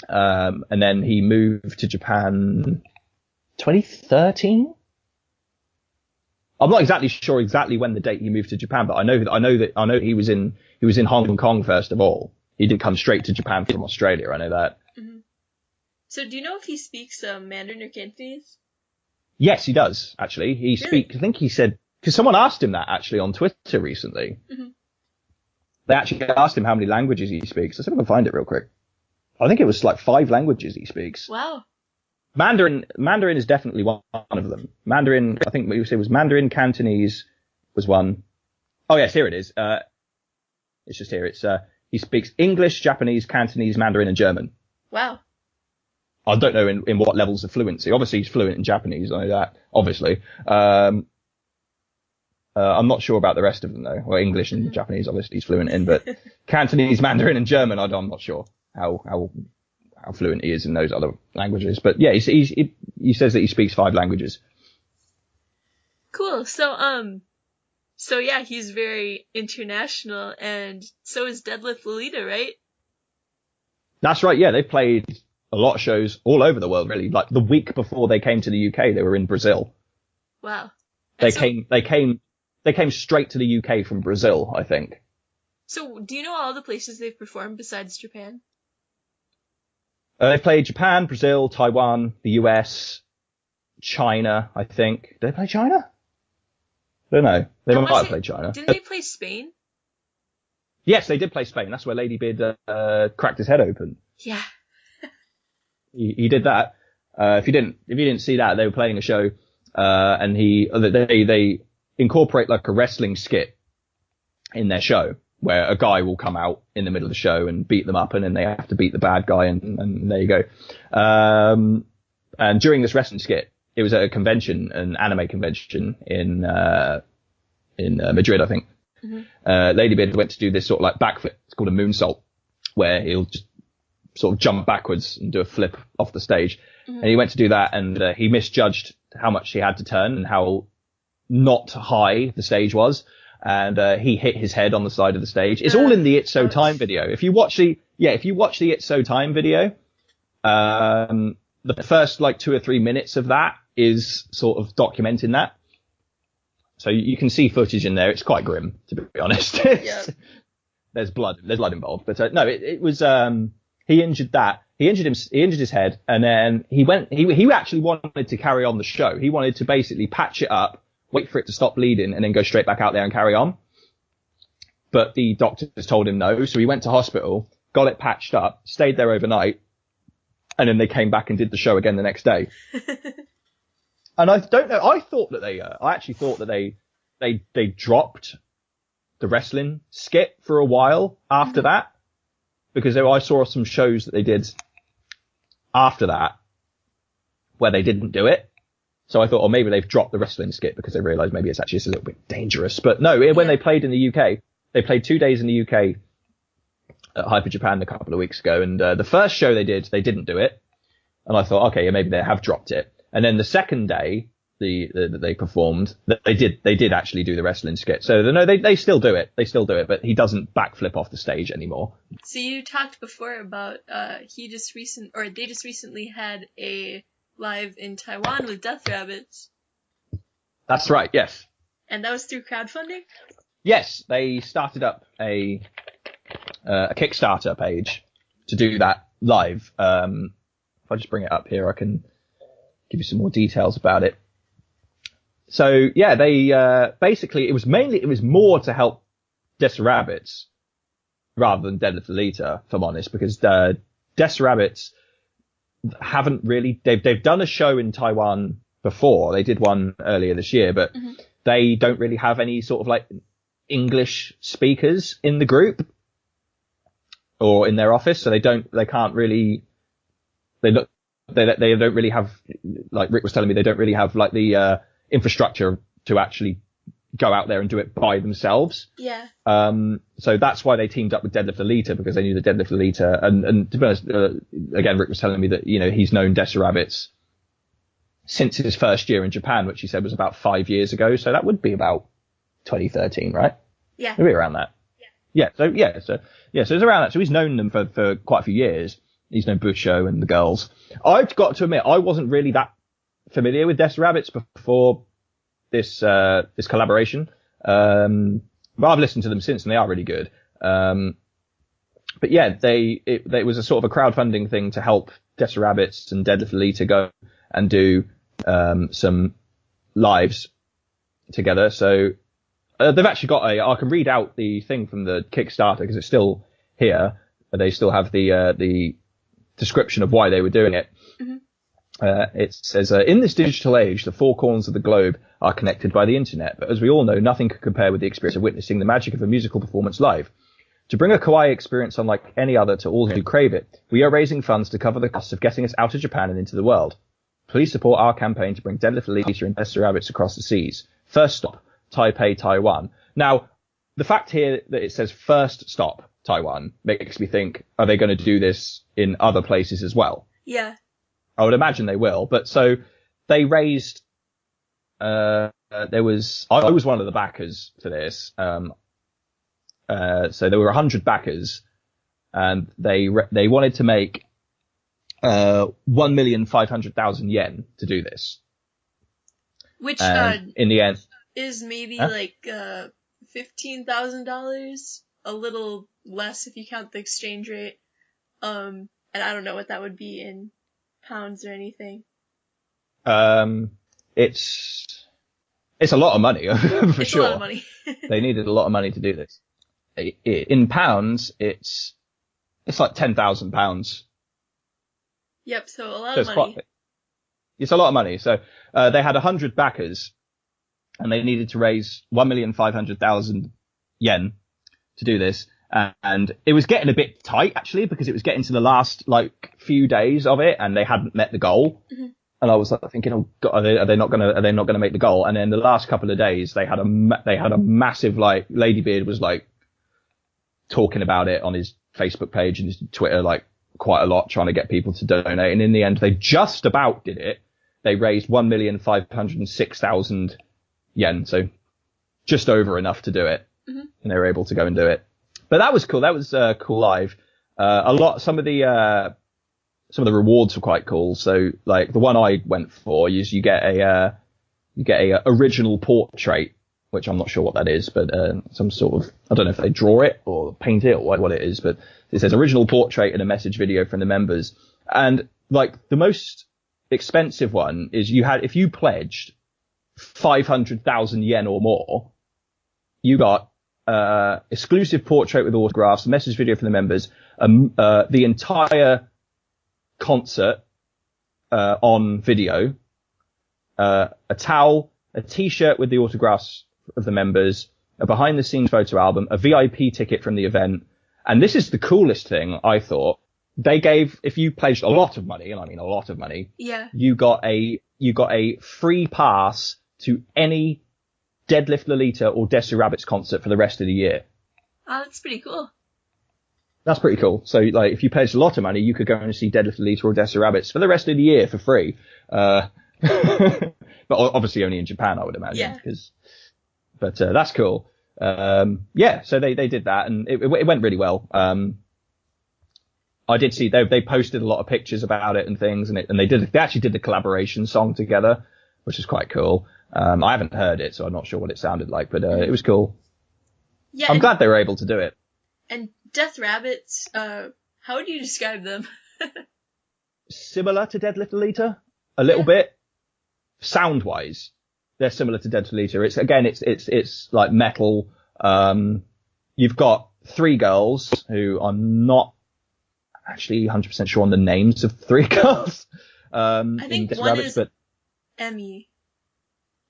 And then he moved to Japan 2013. I'm not exactly sure when the date he moved to Japan, but I know he was in Hong Kong first of all. He didn't come straight to Japan from Australia. I know that. Mm-hmm. So do you know if he speaks Mandarin or Cantonese? Yes, he does, actually. He speaks, I think he said, because someone asked him that actually on Twitter recently. Mm-hmm. They actually asked him how many languages he speaks. Let's see if I can find it real quick. I think it was like 5 languages he speaks. Wow. Mandarin is definitely one of them. Mandarin, I think what you said was Mandarin, Cantonese was one. Oh yes, here it is. It's just here. It's, he speaks English, Japanese, Cantonese, Mandarin, and German. Wow. I don't know in what levels of fluency. Obviously, he's fluent in Japanese. I know that, obviously. I'm not sure about the rest of them, though. Well, English and Japanese, obviously, he's fluent in. But Cantonese, Mandarin, and German, I'm not sure how fluent he is in those other languages. But yeah, he says that he speaks 5 languages. Cool. So yeah, he's very international, and so is DEADLIFT Lolita, right? That's right. Yeah, they've played a lot of shows all over the world, really. Like the week before they came to the UK, they were in Brazil. Wow. They came they came straight to the UK from Brazil, I think. So, do you know all the places they've performed besides Japan? They've played Japan, Brazil, Taiwan, the US, China, I think. Did they play China? I don't know. They might have played China. Didn't they play Spain? Yes, they did play Spain. That's where Lady Beard cracked his head open. Yeah. He did that. If you didn't see that, they were playing a show, and they incorporate like a wrestling skit in their show where a guy will come out in the middle of the show and beat them up, and then they have to beat the bad guy, and there you go. And during this wrestling skit, it was at a convention, an anime convention in Madrid, I think. Mm-hmm. Lady Beard went to do this sort of like backflip. It's called a moonsault, where he'll just sort of jump backwards and do a flip off the stage. Mm-hmm. And he went to do that, and he misjudged how much he had to turn and how not high the stage was. And he hit his head on the side of the stage. It's all in the It's So Time video. If you watch the It's So Time video, the first like 2 or 3 minutes of that is sort of documenting that. So you can see footage in there. It's quite grim, to be honest. Yeah. There's blood involved, but no, it was he injured that. He injured his head, and then he actually wanted to carry on the show. He wanted to basically patch it up, wait for it to stop bleeding, and then go straight back out there and carry on. But the doctors told him no, so he went to hospital, got it patched up, stayed there overnight, and then they came back and did the show again the next day. And I don't know. I actually thought that they dropped the wrestling skit for a while after that, because I saw some shows that they did after that where they didn't do it. So I thought, oh, maybe they've dropped the wrestling skit because they realised maybe it's actually just a little bit dangerous. But no, when they played in the UK, they played 2 days in the UK at Hyper Japan a couple of weeks ago, and the first show they didn't do it, and I thought, okay, yeah, maybe they have dropped it. And then the second day that they performed, they did actually do the wrestling skit. So no, they still do it. They still do it, but he doesn't backflip off the stage anymore. So you talked before about they just recently had a live in Taiwan with Death Rabbits. That's right. Yes. And that was through crowdfunding? Yes, they started up a Kickstarter page to do that live. If I just bring it up here, I can give you some more details about it. So yeah, they basically it was more to help Death Rabbits rather than Deadlift Lolita, if I'm honest, because Death Rabbits haven't really they've done a show in Taiwan before. They did one earlier this year, but they don't really have any sort of like English speakers in the group or in their office, so they don't really have, like Rick was telling me, they don't really have like the infrastructure to actually go out there and do it by themselves. Yeah. So that's why they teamed up with Deadlift Lolita, because they knew that Deadlift Lolita, and to be honest, again, Rick was telling me that, he's known Death Rabbits since his first year in Japan, which he said was about 5 years ago. So that would be about 2013, right? Yeah. Maybe around that. Yeah. So it's around that. So he's known them for quite a few years. He's known Busho and the girls. I've got to admit, I wasn't really that familiar with Death Rabbits before this collaboration. But I've listened to them since, and they are really good. But yeah, it was a sort of a crowdfunding thing to help Death Rabbits and Deadlift Lolita go and do some lives together. So they've actually got I can read out the thing from the Kickstarter because it's still here. They still have the description of why they were doing it. It says, in this digital age, the four corners of the globe are connected by the internet, but as we all know, nothing can compare with the experience of witnessing the magic of a musical performance live. To bring a kawaii experience unlike any other to all who crave it, we are raising funds to cover the costs of getting us out of Japan and into the world. Please support our campaign to bring Deadlift Lolita and Death Rabbits across the seas. First stop, Taipei, Taiwan. Now, the fact here that it says first stop, Taiwan, makes me think, are they going to do this in other places as well? Yeah. I would imagine they will. But so they raised, I was one of the backers for this. So there were 100 backers, and they wanted to make 1,500,000 yen to do this. Which in the end, is maybe Huh? like $15,000, a little less if you count the exchange rate. And I don't know what that would be in pounds or anything. It's a lot of money for It's a lot of sure. money. They needed a lot of money to do this. In pounds, it's like £10,000. Yep, so a lot So of money. it's a lot of money. So they had 100 backers, and they needed to raise 1,500,000 yen to do this. And it was getting a bit tight actually, because it was getting to the last like few days of it, and they hadn't met the goal. Mm-hmm. And I was like thinking, oh God, are they not gonna make the goal? And then the last couple of days, they had a massive, like, Ladybeard was like talking about it on his Facebook page and his Twitter, like, quite a lot, trying to get people to donate. And in the end, they just about did it. They raised 1,506,000 yen, so just over enough to do it. Mm-hmm. And they were able to go and do it. But that was cool. That was cool live. Some of the rewards were quite cool. So like the one I went for is you get a original portrait, which I'm not sure what that is, but some sort of, I don't know if they draw it or paint it or what it is, but it says original portrait and a message video from the members. And like the most expensive one is if you pledged 500,000 yen or more, you got exclusive portrait with autographs, a message video from the members, the entire concert on video, a towel, a t-shirt with the autographs of the members, a behind the scenes photo album, a VIP ticket from the event. And this is the coolest thing, I thought. They gave, if you pledged a lot of money, and I mean a lot of money, Yeah. you got a free pass to any Deadlift Lolita or Desu Rabbits concert for the rest of the year. Oh, that's pretty cool. That's pretty cool. So, like, if you pledged a lot of money, you could go and see Deadlift Lolita or Desu Rabbits for the rest of the year for free. But obviously only in Japan, I would imagine. Yeah. But that's cool. Yeah, so they did that, and it went really well. I did see they posted a lot of pictures about it and things, and they actually did the collaboration song together, which is quite cool. I haven't heard it, so I'm not sure what it sounded like, but it was cool. Yeah. I'm glad they were able to do it. And Death Rabbits, how would you describe them? Similar to Deadlift Lolita, a little bit. Sound-wise, they're similar to Deadlift Lolita. It's like metal. You've got three girls who I'm not actually 100% sure on the names of three girls. I think in one Rabbits, is but Emmy.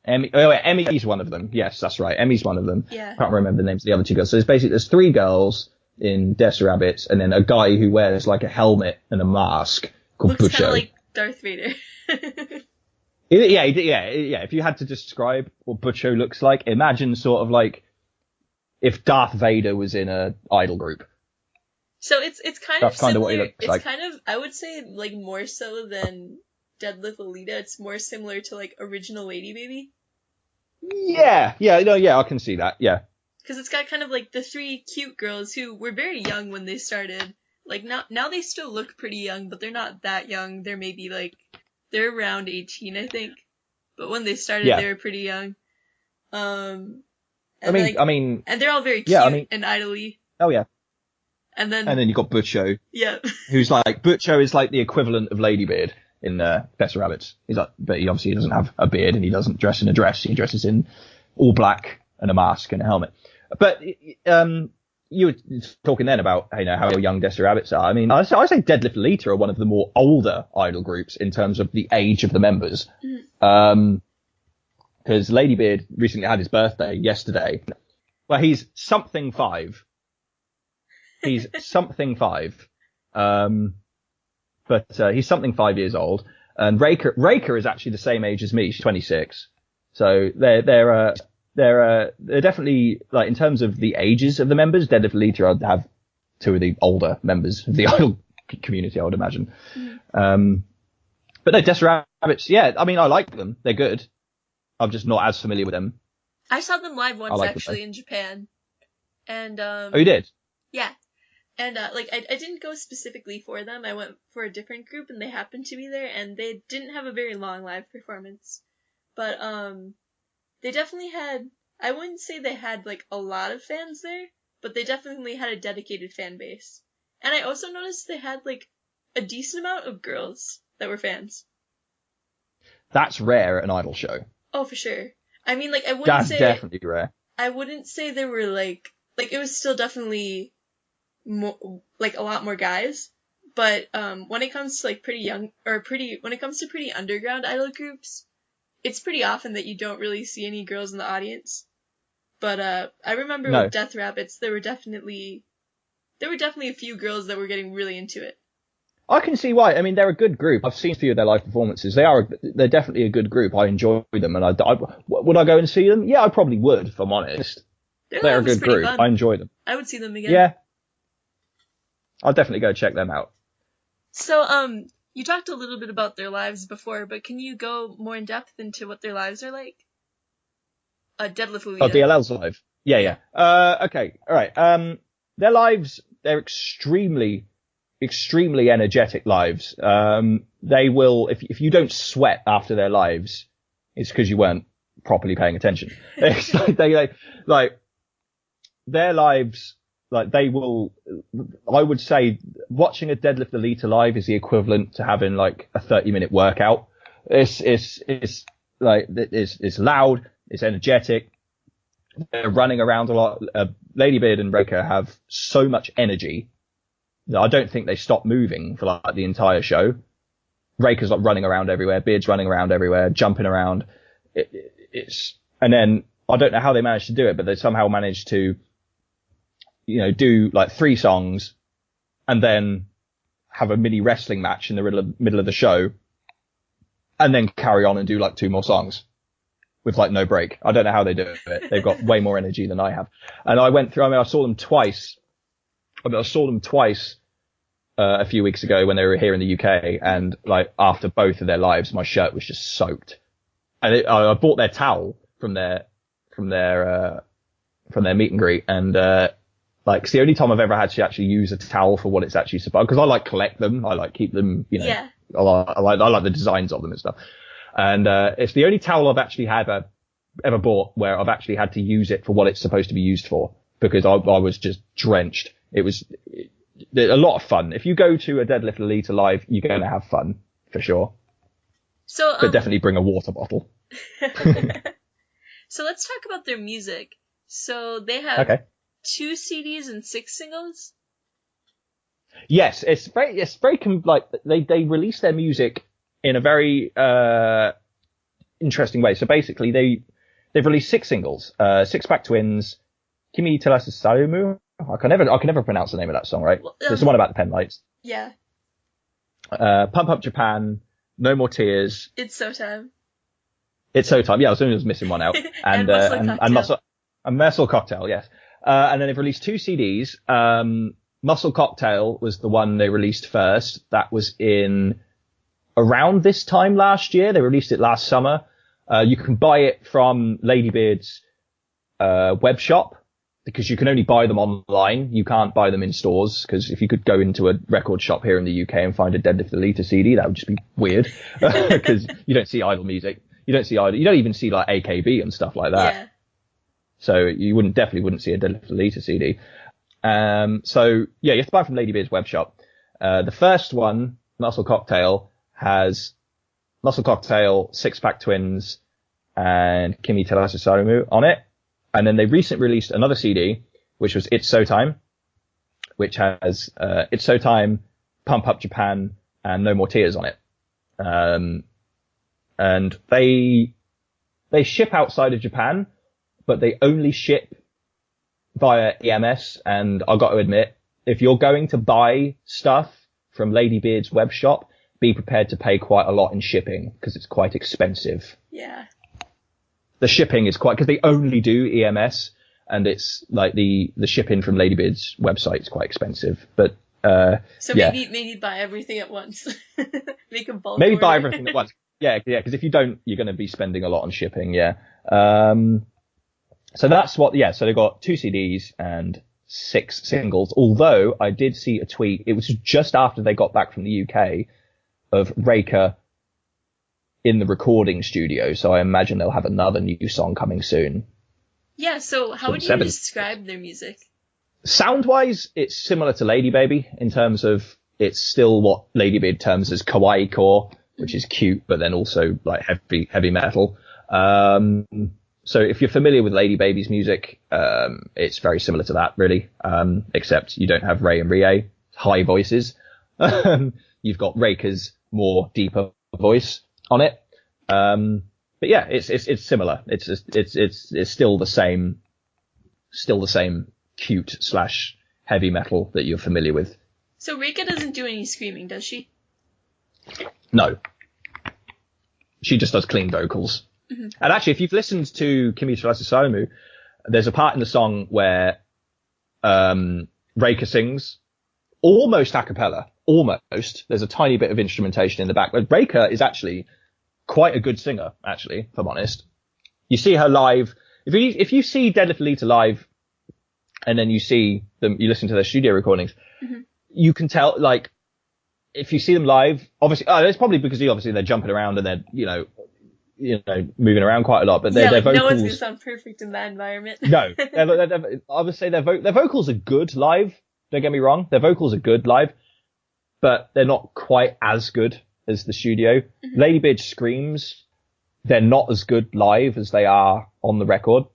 Emmy's one of them. Yes, that's right. Emmy's one of them. Yeah. I can't remember the names of the other two girls. So there's three girls in Desu Rabbits, and then a guy who wears like a helmet and a mask called Looks kind Busho. of like Darth Vader. Yeah. If you had to describe what Butcho looks like, imagine sort of like if Darth Vader was in a idol group. So it's kind That's of kind of similar. what he looks It's like. kind of, I would say, like, more so than Deadlift Lolita. It's more similar to like original Lady Baby. Yeah, I can see that. Yeah. Because it's got kind of like the three cute girls who were very young when they started. Like now they still look pretty young, but they're not that young. They're maybe like, they're around 18, I think. But when they started, Yeah. they were pretty young. And I mean, and they're all very cute yeah, and idol-y. oh yeah. And then You got Butcho, yeah. who's like, Butcho is like the equivalent of Ladybeard in Better Rabbits. He's like, but he obviously doesn't have a beard and he doesn't dress in a dress. He dresses in all black and a mask and a helmet. But you were talking then about how young Desu Rabbits are. I mean, I say Deadlift Lolita are one of the more older idol groups in terms of the age of the members. Because Ladybeard recently had his birthday yesterday. Well, he's something 5. He's something 5. But he's something 5 years old. And Reika is actually the same age as me. She's 26. So they're definitely, like, in terms of the ages of the members, Deadlift Lolita would have 2 of the older members of the idol community, I would imagine. But no, Desu Rabbits, yeah, I mean, I like them. They're good. I'm just not as familiar with them. I saw them live once like actually in Japan. And Oh, you did? yeah. And like I didn't go specifically for them. I went for a different group and they happened to be there and they didn't have a very long live performance. But they definitely had, I wouldn't say they had like a lot of fans there, but they definitely had a dedicated fan base. And I also noticed they had like a decent amount of girls that were fans. That's rare at an idol show. Oh, for sure. I mean, like, That's definitely rare. I wouldn't say they were like it was still definitely more, like, a lot more guys. But when it comes to like when it comes to pretty underground idol groups, it's pretty often that you don't really see any girls in the audience. But I remember with Death Rabbits, there were definitely a few girls that were getting really into it. I can see why. I mean, they're a good group. I've seen a few of their live performances. They're definitely a good group. I enjoy them, and would I go and see them? Yeah, I probably would, if I'm honest. They're a good group. Fun. I enjoy them. I would see them again. Yeah, I'll definitely go check them out. So, you talked a little bit about their lives before, but can you go more in depth into what their lives are like? Deadlift Lolita. Oh, DLL's live. Yeah. Okay. All right. Their lives, they're extremely energetic lives. They will, if you don't sweat after their lives, it's because you weren't properly paying attention. It's like their lives, like they will, I would say watching a Deadlift Lolita live is the equivalent to having like a 30-minute workout. It's loud, it's energetic. They're running around a lot. Lady Beard and Raker have so much energy that I don't think they stop moving for like the entire show. Raker's like running around everywhere, Beard's running around everywhere, jumping around. And then I don't know how they managed to do it, but they somehow managed to, do like 3 songs and then have a mini wrestling match in the middle of the show and then carry on and do like 2 more songs with like no break. I don't know how they do it. They've got way more energy than I have. And I saw them twice. A few weeks ago when they were here in the UK, and like after both of their lives, my shirt was just soaked. And I bought their towel from their meet and greet, and it's the only time I've ever had to actually use a towel for what it's actually supposed. Because I like collect them, I like keep them, Yeah. I like the designs of them and stuff. And it's the only towel I've actually ever bought where I've actually had to use it for what it's supposed to be used for, because I was just drenched. It was a lot of fun. If you go to a Deadlift Lolita live, you're going to have fun for sure. So, but definitely bring a water bottle. So let's talk about their music. So they have 2 CDs and 6 singles. Yes, it's very like they release their music in a very interesting way. So basically, they've released 6 singles: Six Pack Twins, Kimi Terasa Sarumu. I can never pronounce the name of that song, right? Well, it's the one about the pen lights. Yeah. Pump Up Japan, No More Tears. It's So Time. It's So Time. Yeah, I was only missing one out. And Muscle Cocktail, yes. And then they've released 2 CDs. Muscle Cocktail was the one they released first. That was in around this time last year. They released it last summer. You can buy it from Lady Beard's web shop, because you can only buy them online. You can't buy them in stores, because if you could go into a record shop here in the UK and find a Deadlift Lolita CD, that would just be weird, because you don't see idol music. You don't even see like AKB and stuff like that. Yeah. So you definitely wouldn't see a Deadlift Lolita CD. So yeah, you have to buy from Lady Beard's web shop. The first one, Muscle Cocktail, has Muscle Cocktail, Six Pack Twins, and Kimi Terasa Sarumu on it. And then they recently released another CD, which was It's So Time, which has It's So Time, Pump Up Japan, and No More Tears on it. And they ship outside of Japan, but they only ship via EMS. And I've got to admit, if you're going to buy stuff from Lady Beard's web shop, be prepared to pay quite a lot in shipping, because it's quite expensive. Yeah. The shipping is because they only do EMS, and it's like the shipping from Lady Beard's website is quite expensive. But maybe buy everything at once. Make a bulk maybe order. buy everything at once. Yeah, because if you don't, you're going to be spending a lot on shipping. Yeah. So that's what. Yeah. So they got 2 CDs and 6 singles. Although I did see a tweet. It was just after they got back from the UK of Raker in the recording studio, so I imagine they'll have another new song coming soon. Yeah, so how would you describe their music? Sound-wise, it's similar to Lady Baby in terms of it's still what Lady Baby terms as kawaii core, which is cute, but then also like heavy metal. So if you're familiar with Lady Baby's music, it's very similar to that, really, except you don't have Ray and Rie, high voices. You've got Reika's more deeper voice on it. But yeah, it's similar. It's still the same cute / heavy metal that you're familiar with. So Reika doesn't do any screaming, does she? No. She just does clean vocals. Mm-hmm. And actually, if you've listened to Kimi Terasa Samu, there's a part in the song where Reika sings almost a cappella. Almost. There's a tiny bit of instrumentation in the back. But Reika is actually quite a good singer, actually, if I'm honest. You see her live. If you see Deadlift Lolita live, and then you listen to their studio recordings, mm-hmm. You can tell, like, if you see them live, obviously, it's probably because they're jumping around and they're, moving around quite a lot, but their vocals. No one's gonna sound perfect in that environment. No, I would say their vocals are good live. Don't get me wrong, their vocals are good live, but they're not quite as good as the studio. Mm-hmm. Lady Bitch screams. They're not as good live as they are on the record,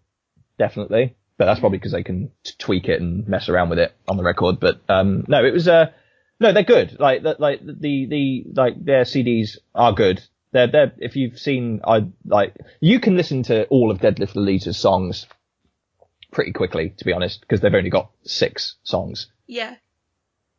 definitely. But that's probably because they can tweak it and mess around with it on the record. But no, it was no, they're good. Like their CDs are good. They're if you've seen, you can listen to all of Deadlift Lolita's songs pretty quickly, to be honest, because they've only got 6 songs. Yeah.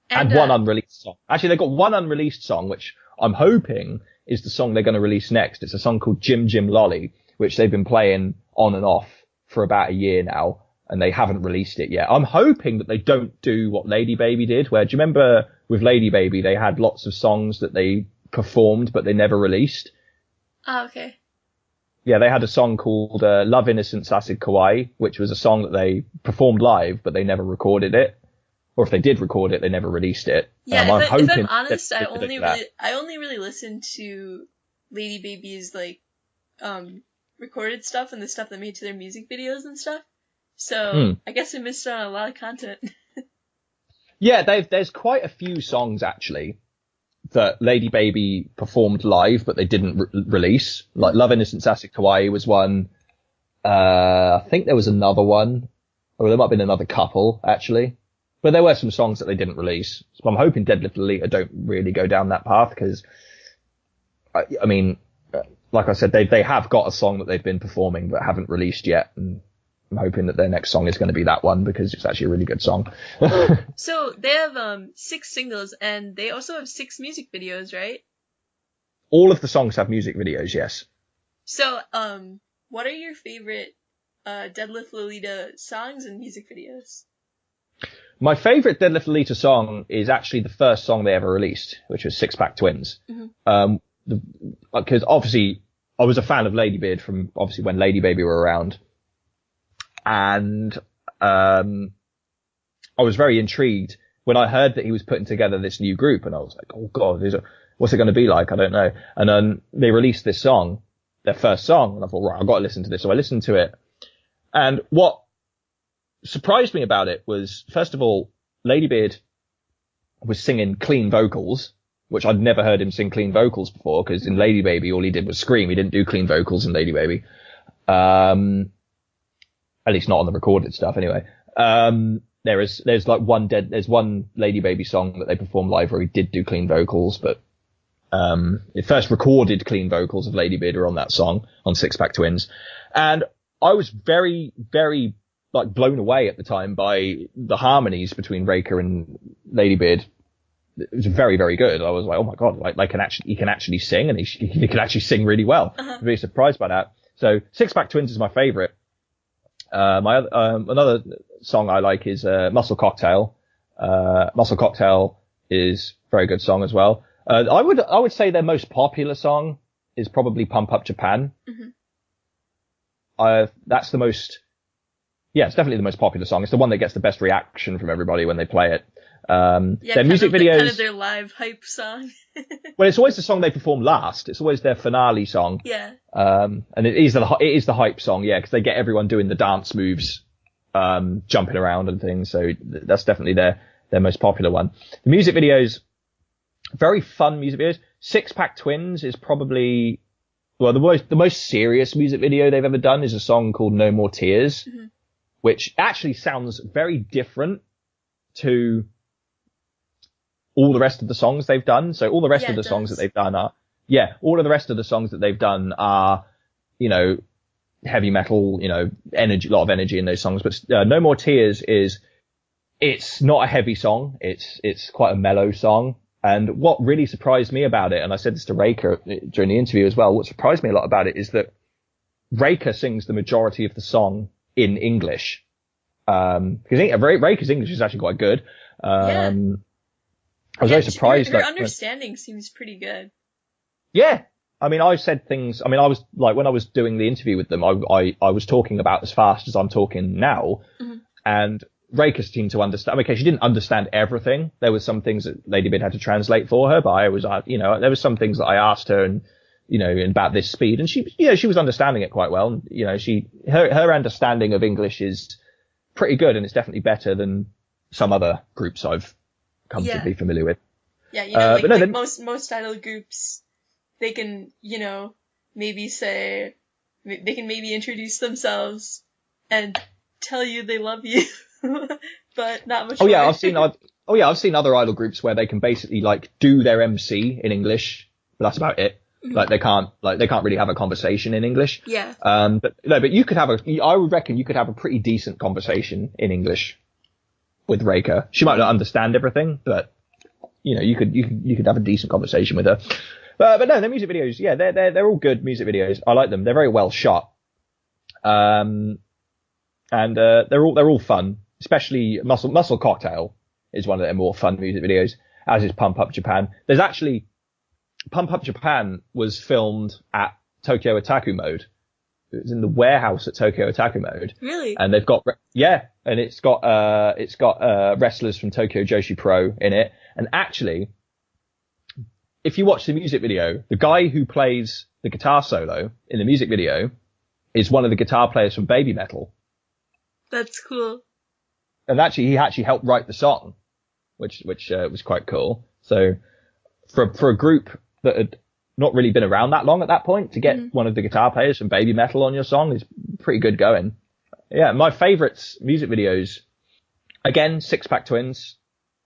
And one unreleased song. Actually, they've got one unreleased song, which I'm hoping is the song they're going to release next. It's a song called Jim Jim Lolly, which they've been playing on and off for about a year now, and they haven't released it yet. I'm hoping that they don't do what Lady Baby did, where, do you remember with Lady Baby, they had lots of songs that they performed, but they never released? Oh, okay. Yeah, they had a song called Love Innocence Acid Kawaii, which was a song that they performed live, but they never recorded it. Or if they did record it, they never released it. Yeah, if I'm honest, I only really listened to Lady Baby's recorded stuff and the stuff that made to their music videos and stuff. So I guess I missed out on a lot of content. Yeah, there's quite a few songs actually that Lady Baby performed live, but they didn't release. Like Love Innocence Acid Kawaii was one. I think there was another one, or there might have been another couple actually. But there were some songs that they didn't release. So I'm hoping Deadlift Lolita don't really go down that path, because, I mean, like I said, they have got a song that they've been performing but haven't released yet. And I'm hoping that their next song is going to be that one, because it's actually a really good song. So they have 6 singles, and they also have 6 music videos, right? All of the songs have music videos, yes. So what are your favorite Deadlift Lolita songs and music videos? My favourite Deadlift Lolita song is actually the first song they ever released, which was Six Pack Twins. Mm-hmm. Because obviously I was a fan of Lady Beard from obviously when Lady Baby were around. And I was very intrigued when I heard that he was putting together this new group, and I was like, oh God, what's it going to be like? I don't know. And then they released this song, their first song, and I thought, right, I've got to listen to this. So I listened to it. And what surprised me about it was, first of all, Lady Beard was singing clean vocals, which I'd never heard him sing clean vocals before, because in Lady Baby, all he did was scream. He didn't do clean vocals in Lady Baby. At least not on the recorded stuff anyway. There's one Lady Baby song that they performed live where he did do clean vocals, but the first recorded clean vocals of Lady Beard are on that song, on Six Pack Twins. And I was very, very blown away at the time by the harmonies between Reika and Lady Beard. It was very, very good. I was like, oh my God, he can actually sing, and he can actually sing really well. Uh-huh. I'm really surprised by that. So Six Pack Twins is my favorite. Another song I like is Muscle Cocktail. Muscle Cocktail is a very good song as well. I would say their most popular song is probably Pump Up Japan. Mm-hmm. It's definitely the most popular song. It's the one that gets the best reaction from everybody when they play it. Yeah, Their music videos, kind of their live hype song. well, it's always the song they perform last. It's always their finale song. Yeah. And it is the hype song, yeah, because they get everyone doing the dance moves, jumping around and things. So that's definitely their most popular one. The music videos, very fun music videos. Six Pack Twins is probably, well, the most serious music video they've ever done is a song called No More Tears, which actually sounds very different to all the rest of the songs they've done. So all the rest of the songs that they've done are, all of the rest of the songs that they've done are, you know, heavy metal, you know, energy, a lot of energy in those songs. But No More Tears it's not a heavy song. It's quite a mellow song. And what really surprised me about it, and I said this to Raker during the interview as well, what surprised me a lot about it is that Raker sings the majority of the song in English. Because Raker's English is actually quite good. I was very surprised. Her understanding seems pretty good. Yeah. I mean, I said things, I mean, I was like, when I was doing the interview with them, I was talking about as fast as I'm talking now. And Raker seemed to understand. I mean, okay, she didn't understand everything. There was some things that Lady Bid had to translate for her, but I was, you know, there was some things that I asked her and, you know, about this speed, and she was understanding it quite well. And, you know, her understanding of English is pretty good, and it's definitely better than some other groups I've come to be familiar with. Yeah, you know, most idol groups, they can, you know, maybe introduce themselves and tell you they love you, but not much more. I've seen other idol groups where they can basically like do their MC in English, but that's about it. Like they can't really have a conversation in English. Yeah. But you could I would reckon you could have a pretty decent conversation in English with Raker. She might not understand everything, but you know, you could have a decent conversation with her. But no, their music videos, yeah, they're all good music videos. I like them. They're very well shot. And they're all fun, especially Muscle Cocktail is one of their more fun music videos, as is Pump Up Japan. There's actually, Pump Up Japan was filmed at Tokyo Otaku Mode. It was in the warehouse at Tokyo Otaku Mode. Really? And they've got, and it's got wrestlers from Tokyo Joshi Pro in it. And actually, if you watch the music video, the guy who plays the guitar solo in the music video is one of the guitar players from Baby Metal. That's cool. And actually, he actually helped write the song, which was quite cool. So for a group that had not really been around that long at that point, to get one of the guitar players from Baby Metal on your song is pretty good going. Yeah, my favorites music videos, again, Six Pack Twins.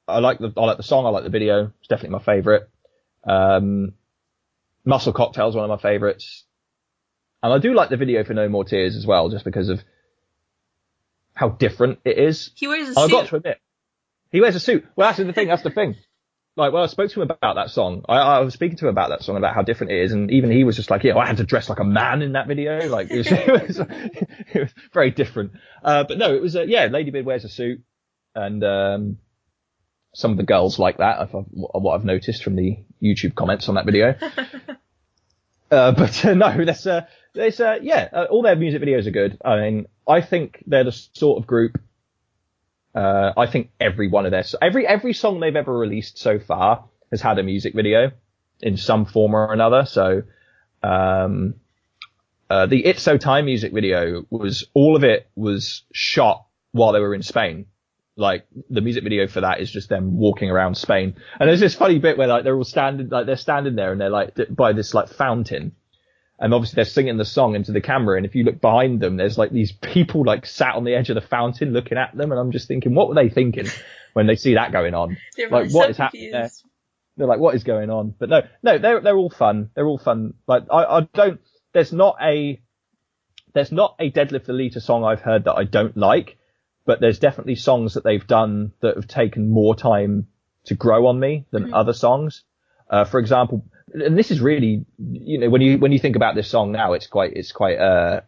I like the song, I like the video. It's definitely my favorite. Muscle Cocktail is one of my favorites. And I do like the video for No More Tears as well, just because of how different it is. He wears a suit. I've got to admit, he wears a suit. Well, that's the thing. Like, when I spoke to him about that song, I was speaking to him about that song, about how different it is, and even he was just like, yeah, I had to dress like a man in that video. Like, it was very different. But no, it was, Lady Bid wears a suit, and some of the girls like that, what I've noticed from the YouTube comments on that video. But no, all their music videos are good. I mean, I think they're the sort of group. I think every one of every song they've ever released so far has had a music video in some form or another. So, the It's So Time music video all of it was shot while they were in Spain. Like, the music video for that is just them walking around Spain. And there's this funny bit where like they're standing there and they're like by this like fountain. And obviously they're singing the song into the camera. And if you look behind them, there's like these people like sat on the edge of the fountain looking at them. And I'm just thinking, what were they thinking when they see that going on? They're like, what is happening there? They're like, what is going on? But no, they're all fun. They're all fun. Like, there's not a Deadlift Lolita song I've heard that I don't like, but there's definitely songs that they've done that have taken more time to grow on me than other songs. For example, and this is really, you know, when you think about this song now, it's quite out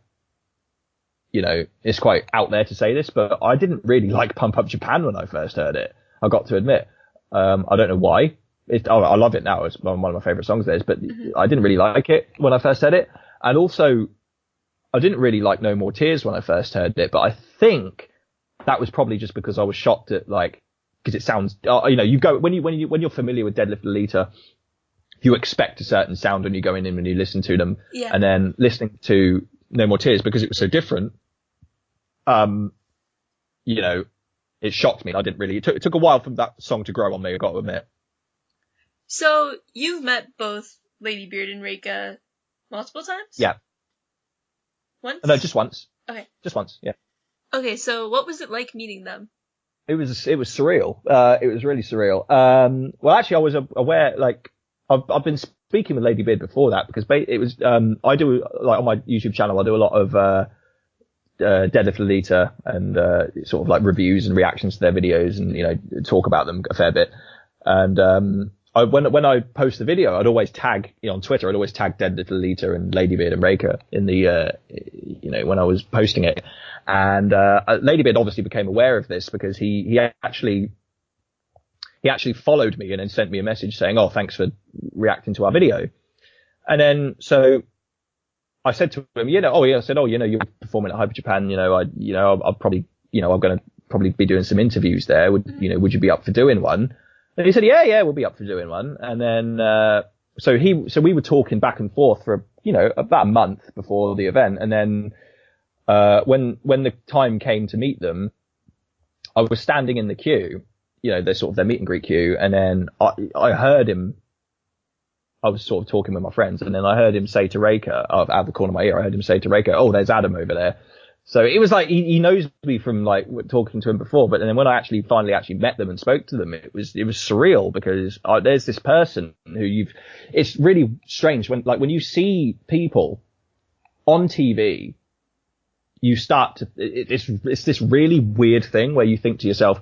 there to say this, but I didn't really like Pump Up Japan when I first heard it. I got to admit, I don't know why. I love it now. It's one of my favorite songs of theirs, but I didn't really like it when I first heard it. And also, I didn't really like No More Tears when I first heard it, but I think that was probably just because I was shocked at like because it sounds, you go when you're familiar with Deadlift Lolita, you expect a certain sound when you go in and when you listen to them, Yeah. and then listening to No More Tears, because it was so different, it shocked me. I didn't really. It took a while for that song to grow on me, I got to admit. So you've met both Lady Beard and Reika multiple times? Yeah. Once? No, just once. Okay. Just once. Yeah. Okay, so what was it like meeting them? It was surreal. It was really surreal. Well, actually, I was aware. Like, I've been speaking with Lady Beard before that, because it was. I do, like, on my YouTube channel, I do a lot of Deadlift Lolita and sort of like reviews and reactions to their videos, and talk about them a fair bit. And when I post the video, I'd always tag, on Twitter, I'd always tag Deadlift Lolita and Lady Beard and Reika in the when I was posting it. And Lady Beard obviously became aware of this, because he actually followed me and then sent me a message saying, "Oh, thanks for reacting to our video." And then so I said to him, you're performing at Hyper Japan, I'll probably, I'm going to probably be doing some interviews there. Would you be up for doing one? And he said, yeah, we'll be up for doing one. And then, so we were talking back and forth for, about a month before the event. And then, when the time came to meet them, I was standing in the queue, their meet and greet queue. And then I heard him. I was sort of talking with my friends, and then I heard him say to Reika, out of the corner of my ear, I heard him say to Reika, "Oh, there's Adam over there." So it was like, he knows me from like talking to him before, but then when I finally met them and spoke to them, it was surreal, because there's this person who it's really strange when you see people on TV, you start to, it's this really weird thing where you think to yourself,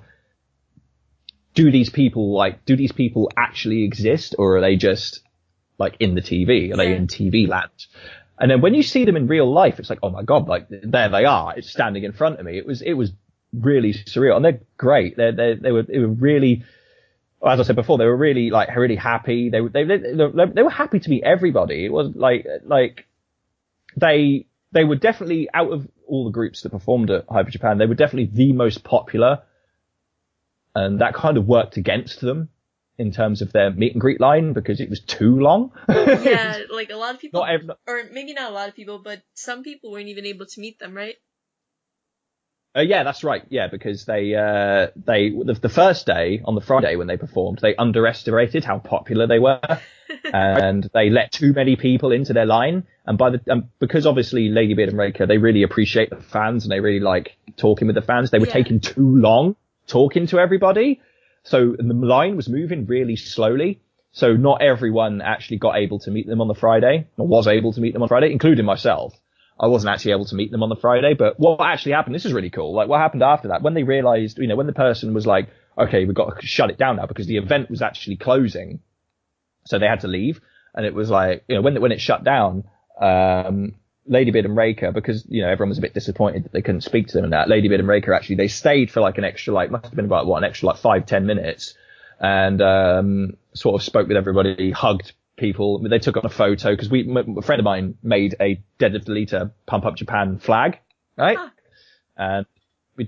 do these people actually exist, or are they just like in the TV? Are they in TV land? And then when you see them in real life, it's like, oh my God, like there they are. It's standing in front of me. It was really surreal, and they're great. They were really, as I said before, they were really really happy. They were happy to meet everybody. It was like they were definitely, out of all the groups that performed at Hyper Japan, they were definitely the most popular, and that kind of worked against them in terms of their meet and greet line, because it was too long. Yeah, like a lot of people, or maybe not a lot of people, but some people weren't even able to meet them, right? Yeah, that's right. Yeah, because the first day, on the Friday when they performed, they underestimated how popular they were, and they let too many people into their line. And because obviously Lady Beard and Reika, they really appreciate the fans and they really like talking with the fans, they were taking too long talking to everybody. So the line was moving really slowly. So not everyone actually got able to meet them on the Friday, or was able to meet them on Friday, including myself. I wasn't actually able to meet them on the Friday, but what actually happened, this is really cool. Like, what happened after that, when they realized, when the person was like, okay, we've got to shut it down now, because the event was actually closing. So they had to leave. And it was like, when it shut down, Lady Beard and Reika, because, everyone was a bit disappointed that they couldn't speak to them and that. Lady Beard and Reika, actually, they stayed for like an extra, must have been about, an extra 5-10 minutes, and sort of spoke with everybody, hugged people. They took on a photo, because a friend of mine made a Deadlift Lolita Pump Up Japan flag, right? And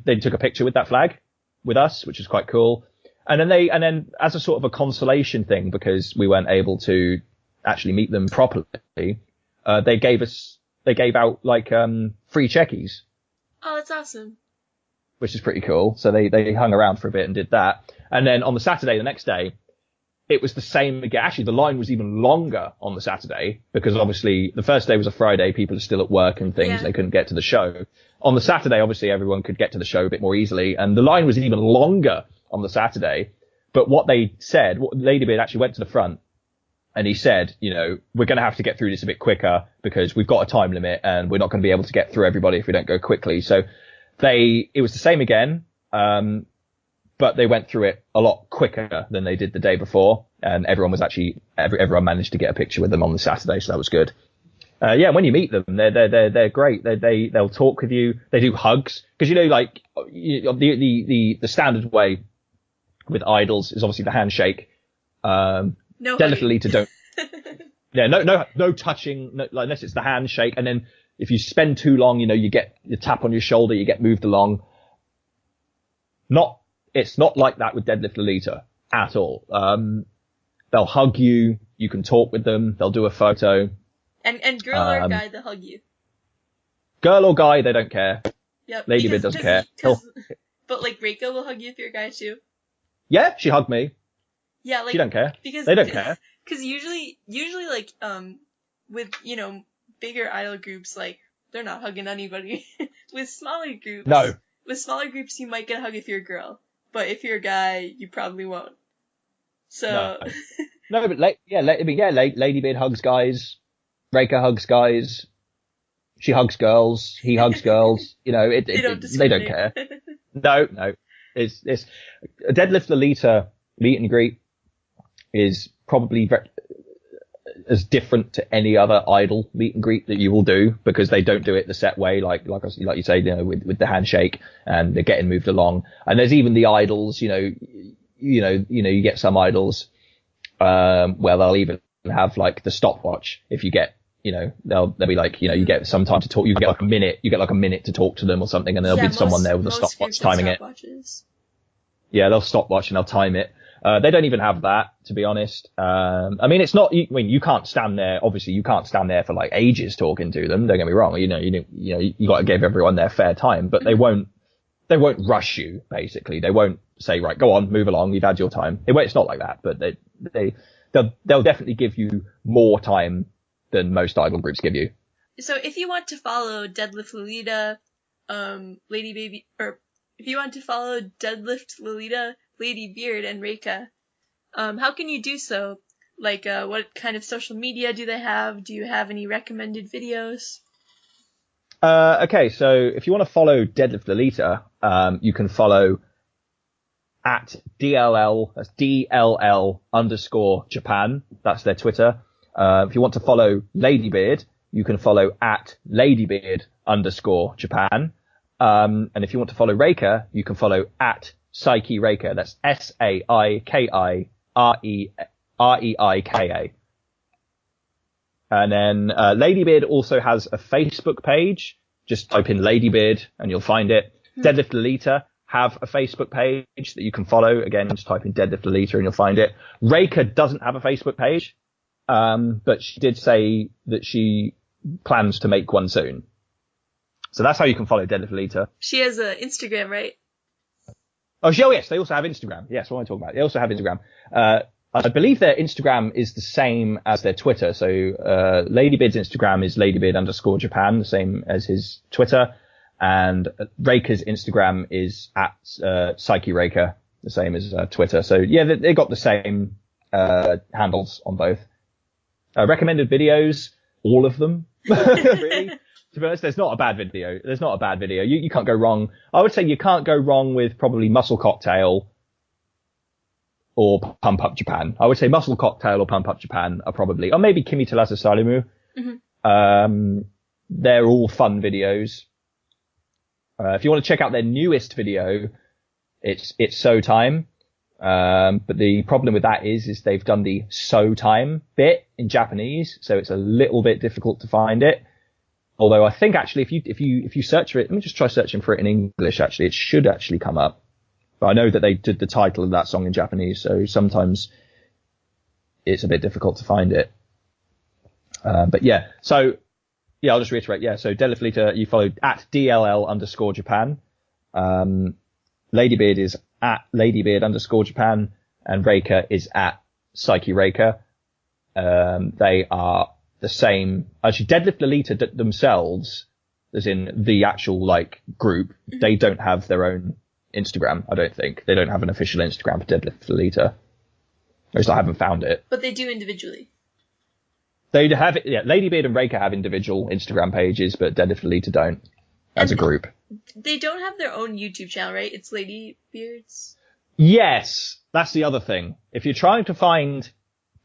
they took a picture with that flag with us, which is quite cool. And then as a sort of a consolation thing, because we weren't able to actually meet them properly, they gave out free checkies. Oh, that's awesome. Which is pretty cool. So they hung around for a bit and did that. And then on the Saturday, the next day, it was the same again. Actually, the line was even longer on the Saturday, because obviously the first day was a Friday. People are still at work and things. Yeah. They couldn't get to the show. On the Saturday, obviously everyone could get to the show a bit more easily. And the line was even longer on the Saturday. But what Lady Beard actually went to the front, and he said, we're going to have to get through this a bit quicker, because we've got a time limit and we're not going to be able to get through everybody if we don't go quickly. So it was the same again. But they went through it a lot quicker than they did the day before. And everyone managed to get a picture with them on the Saturday. So that was good. When you meet them, they're great. They'll talk with you. They do hugs. Cause the standard way with idols is obviously the handshake. No Deadlift Lolita don't. Yeah, no touching, unless it's the handshake. And then if you spend too long, you get tap on your shoulder, you get moved along. it's not like that with Deadlift Lolita at all. They'll hug you. You can talk with them. They'll do a photo. And girl or guy, they'll hug you. Girl or guy, they don't care. Yep. Lady Beard doesn't care. But like Reiko will hug you if you're a guy too. Yeah, she hugged me. Yeah, like she don't care. Because they don't care. Because usually like with bigger idol groups, like they're not hugging anybody. With smaller groups, you might get a hug if you're a girl, but if you're a guy, you probably won't. So no, but Lady Beard hugs guys, Reika hugs guys, she hugs girls, he hugs girls. They don't care. No, it's a Deadlift Lolita meet and greet is probably as different to any other idol meet and greet that you will do, because they don't do it the set way, like you say, with the handshake, and they're getting moved along. And there's even the idols, you get some idols, where they'll even have like the stopwatch. If you get, they'll be like, you get some time to talk. You get like a minute to talk to them or something, and there'll be someone there with a stopwatch timing it. Yeah, they'll stopwatch and they'll time it. They don't even have that, to be honest. It's not. You can't stand there. Obviously, you can't stand there for like ages talking to them. Don't get me wrong. You got to give everyone their fair time, but they won't rush you. Basically, they won't say, right, go on, move along. You've had your time. It's not like that, but they'll definitely give you more time than most idol groups give you. So if you want to follow Deadlift Lolita, Lady Baby, or if you want to follow Deadlift Lolita, Lady Beard, and Reika, how can you do so? Like, what kind of social media do they have? Do you have any recommended videos? Okay, so if you want to follow Deadlift Lolita, you can follow at DLL, that's DLL_Japan. That's their Twitter. If you want to follow Ladybeard, you can follow at Ladybeard_Japan. And if you want to follow Reika, you can follow at Psyche Reika. That's SAIKIREIKA. And then Ladybeard also has a Facebook page. Just type in Ladybeard and you'll find it. Deadlift Lolita have a Facebook page that you can follow. Again, just type in Deadlift Lolita and you'll find it. Reika doesn't have a Facebook page, but she did say that she plans to make one soon. So that's how you can follow Deadlift Lolita. She has an Instagram, right? Oh, yes, they also have Instagram. Yes, what am I talking about? They also have Instagram. I believe their Instagram is the same as their Twitter. So Ladybeard's Instagram is Ladybeard_Japan, the same as his Twitter. And Reika's Instagram is at Psyche Reika, the same as Twitter. So yeah, they got the same handles on both. Recommended videos, all of them. Really. To be honest, there's not a bad video. You can't go wrong. I would say you can't go wrong with probably Muscle Cocktail or Pump Up Japan. I would say Muscle Cocktail or Pump Up Japan are probably, or maybe Kimi Terasa Salimu. Mm-hmm. They're all fun videos. If you want to check out their newest video, it's So Time. But the problem with that is they've done the So Time bit in Japanese, so it's a little bit difficult to find it. Although I think actually if you search for it, let me just try searching for it in English. Actually, it should actually come up. But I know that they did the title of that song in Japanese, so sometimes it's a bit difficult to find it. But yeah, so yeah, I'll just reiterate. Yeah, so Deadlift Lolita, you follow at DLL_Japan. Ladybeard is at Ladybeard_Japan, and Reika is at Psyche Reika. They are the same. Actually, Deadlift Lolita themselves, as in the actual like group, they don't have their own Instagram. I don't think they don't have an official Instagram for Deadlift Lolita. At least I haven't found it. But they do individually. They have it. Yeah, Ladybeard and Reika have individual Instagram pages, but Deadlift Lolita don't as a group. They don't have their own YouTube channel, right? It's Ladybeard's. Yes, that's the other thing. If you're trying to find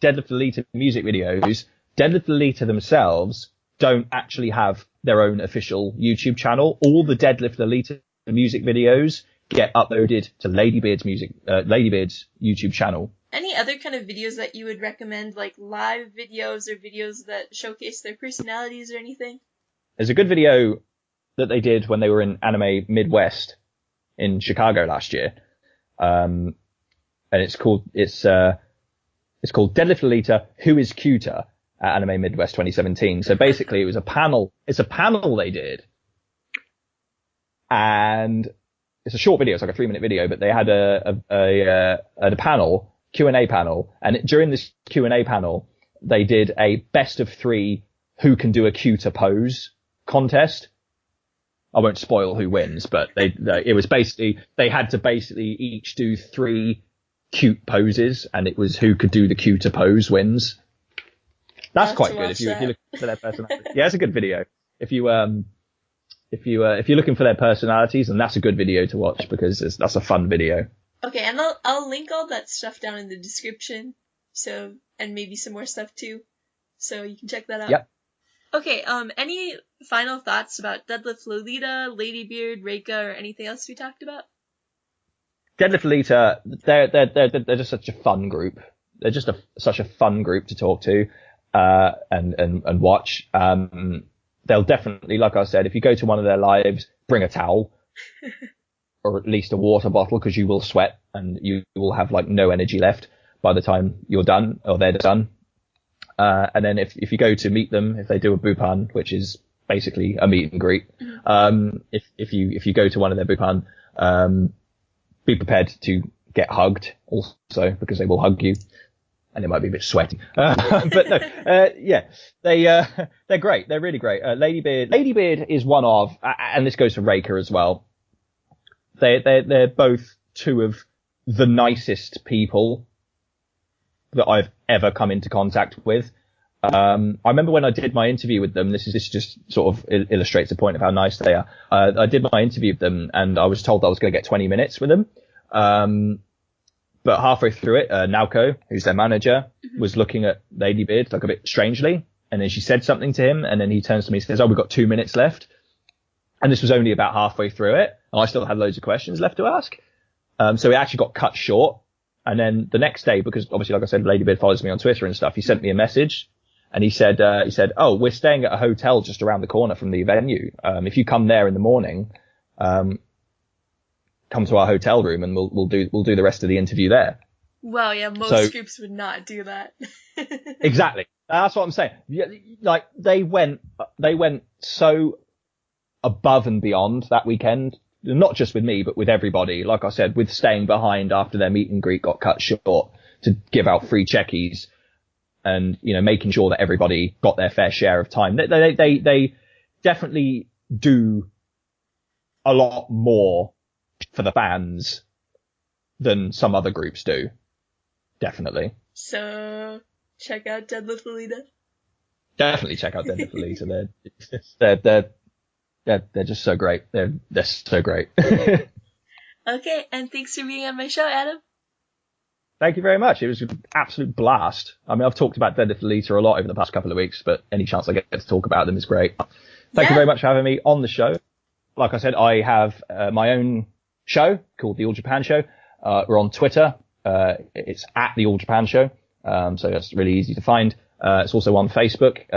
Deadlift Lolita music videos, Deadlift Lolita themselves don't actually have their own official YouTube channel. All the Deadlift Lolita music videos get uploaded to Ladybeard's YouTube channel. Any other kind of videos that you would recommend, like live videos or videos that showcase their personalities or anything? There's a good video that they did when they were in Anime Midwest in Chicago last year. and it's called Deadlift Lolita, Who is Cuter? At Anime Midwest 2017. So basically, it was a panel. It's a panel they did, and it's a short video. It's like a 3-minute video, but they had a panel, Q&A panel, and during this Q&A panel, they did a best of 3 who can do a cuter pose contest. I won't spoil who wins, but it was basically, they had to basically each do 3 cute poses, and it was who could do the cuter pose wins. That's quite good if you're looking for their personality. Yeah, it's a good video. If you're looking for their personalities, and that's a good video to watch because that's a fun video. Okay, and I'll link all that stuff down in the description. So, and maybe some more stuff too. So you can check that out. Yep. Okay, any final thoughts about Deadlift Lolita, Ladybeard, Reika, or anything else we talked about? Deadlift Lolita, they're just such a fun group. They're just such a fun group to talk to. And watch. They'll definitely, like I said, if you go to one of their lives, bring a towel or at least a water bottle, because you will sweat and you will have like no energy left by the time you're done or they're done. And then if you go to meet them, if they do a bupan, which is basically a meet and greet, if you go to one of their bupan, be prepared to get hugged also, because they will hug you. And it might be a bit sweaty. But no, yeah, they're great. They're really great. Ladybeard is one of, and this goes for Reika as well. They're both 2 of the nicest people that I've ever come into contact with. I remember when I did my interview with them, this just sort of illustrates the point of how nice they are. I did my interview with them and I was told I was going to get 20 minutes with them. But halfway through it, Naoko, who's their manager, was looking at Ladybeard like a bit strangely. And then she said something to him. And then he turns to me and says, "Oh, we've got 2 minutes left." And this was only about halfway through it. And I still had loads of questions left to ask. So it actually got cut short. And then the next day, because obviously, like I said, Ladybeard follows me on Twitter and stuff, he sent me a message. And he said, "Oh, we're staying at a hotel just around the corner from the venue. If you come there in the morning, come to our hotel room and we'll do the rest of the interview there." Well, yeah, most groups would not do that. Exactly. That's what I'm saying. Yeah, like they went so above and beyond that weekend, not just with me, but with everybody. Like I said, with staying behind after their meet and greet got cut short to give out free checkies and, making sure that everybody got their fair share of time. They definitely do a lot more for the fans than some other groups do. Definitely. So check out Deadlift Lolita. Definitely check out Deadlift Lolita. They're just so great. They're so great. Okay, and thanks for being on my show, Adam. Thank you very much. It was an absolute blast. I mean, I've talked about Deadlift Lolita a lot over the past couple of weeks, but any chance I get to talk about them is great. Thank you very much for having me on the show. Like I said, I have my own show called The All Japan Show. We're on Twitter. It's at The All Japan Show. So that's really easy to find. It's also on Facebook,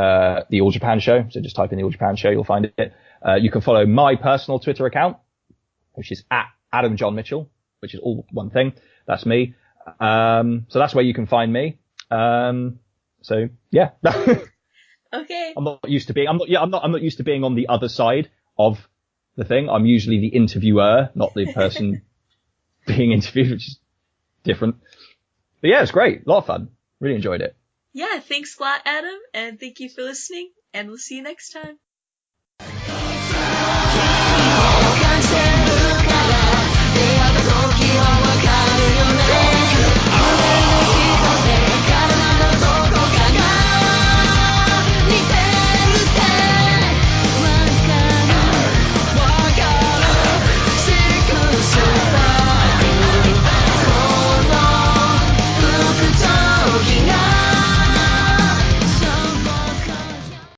The All Japan Show. So just type in The All Japan Show, you'll find it. You can follow my personal Twitter account, which is at Adam John Mitchell, which is all one thing. That's me. So that's where you can find me. So yeah. Okay. I'm not used to being on the other side of the thing. I'm usually the interviewer, not the person being interviewed, which is different. But yeah, it's great. A lot of fun. Really enjoyed it. Yeah, thanks a lot, Adam, and thank you for listening, and we'll see you next time.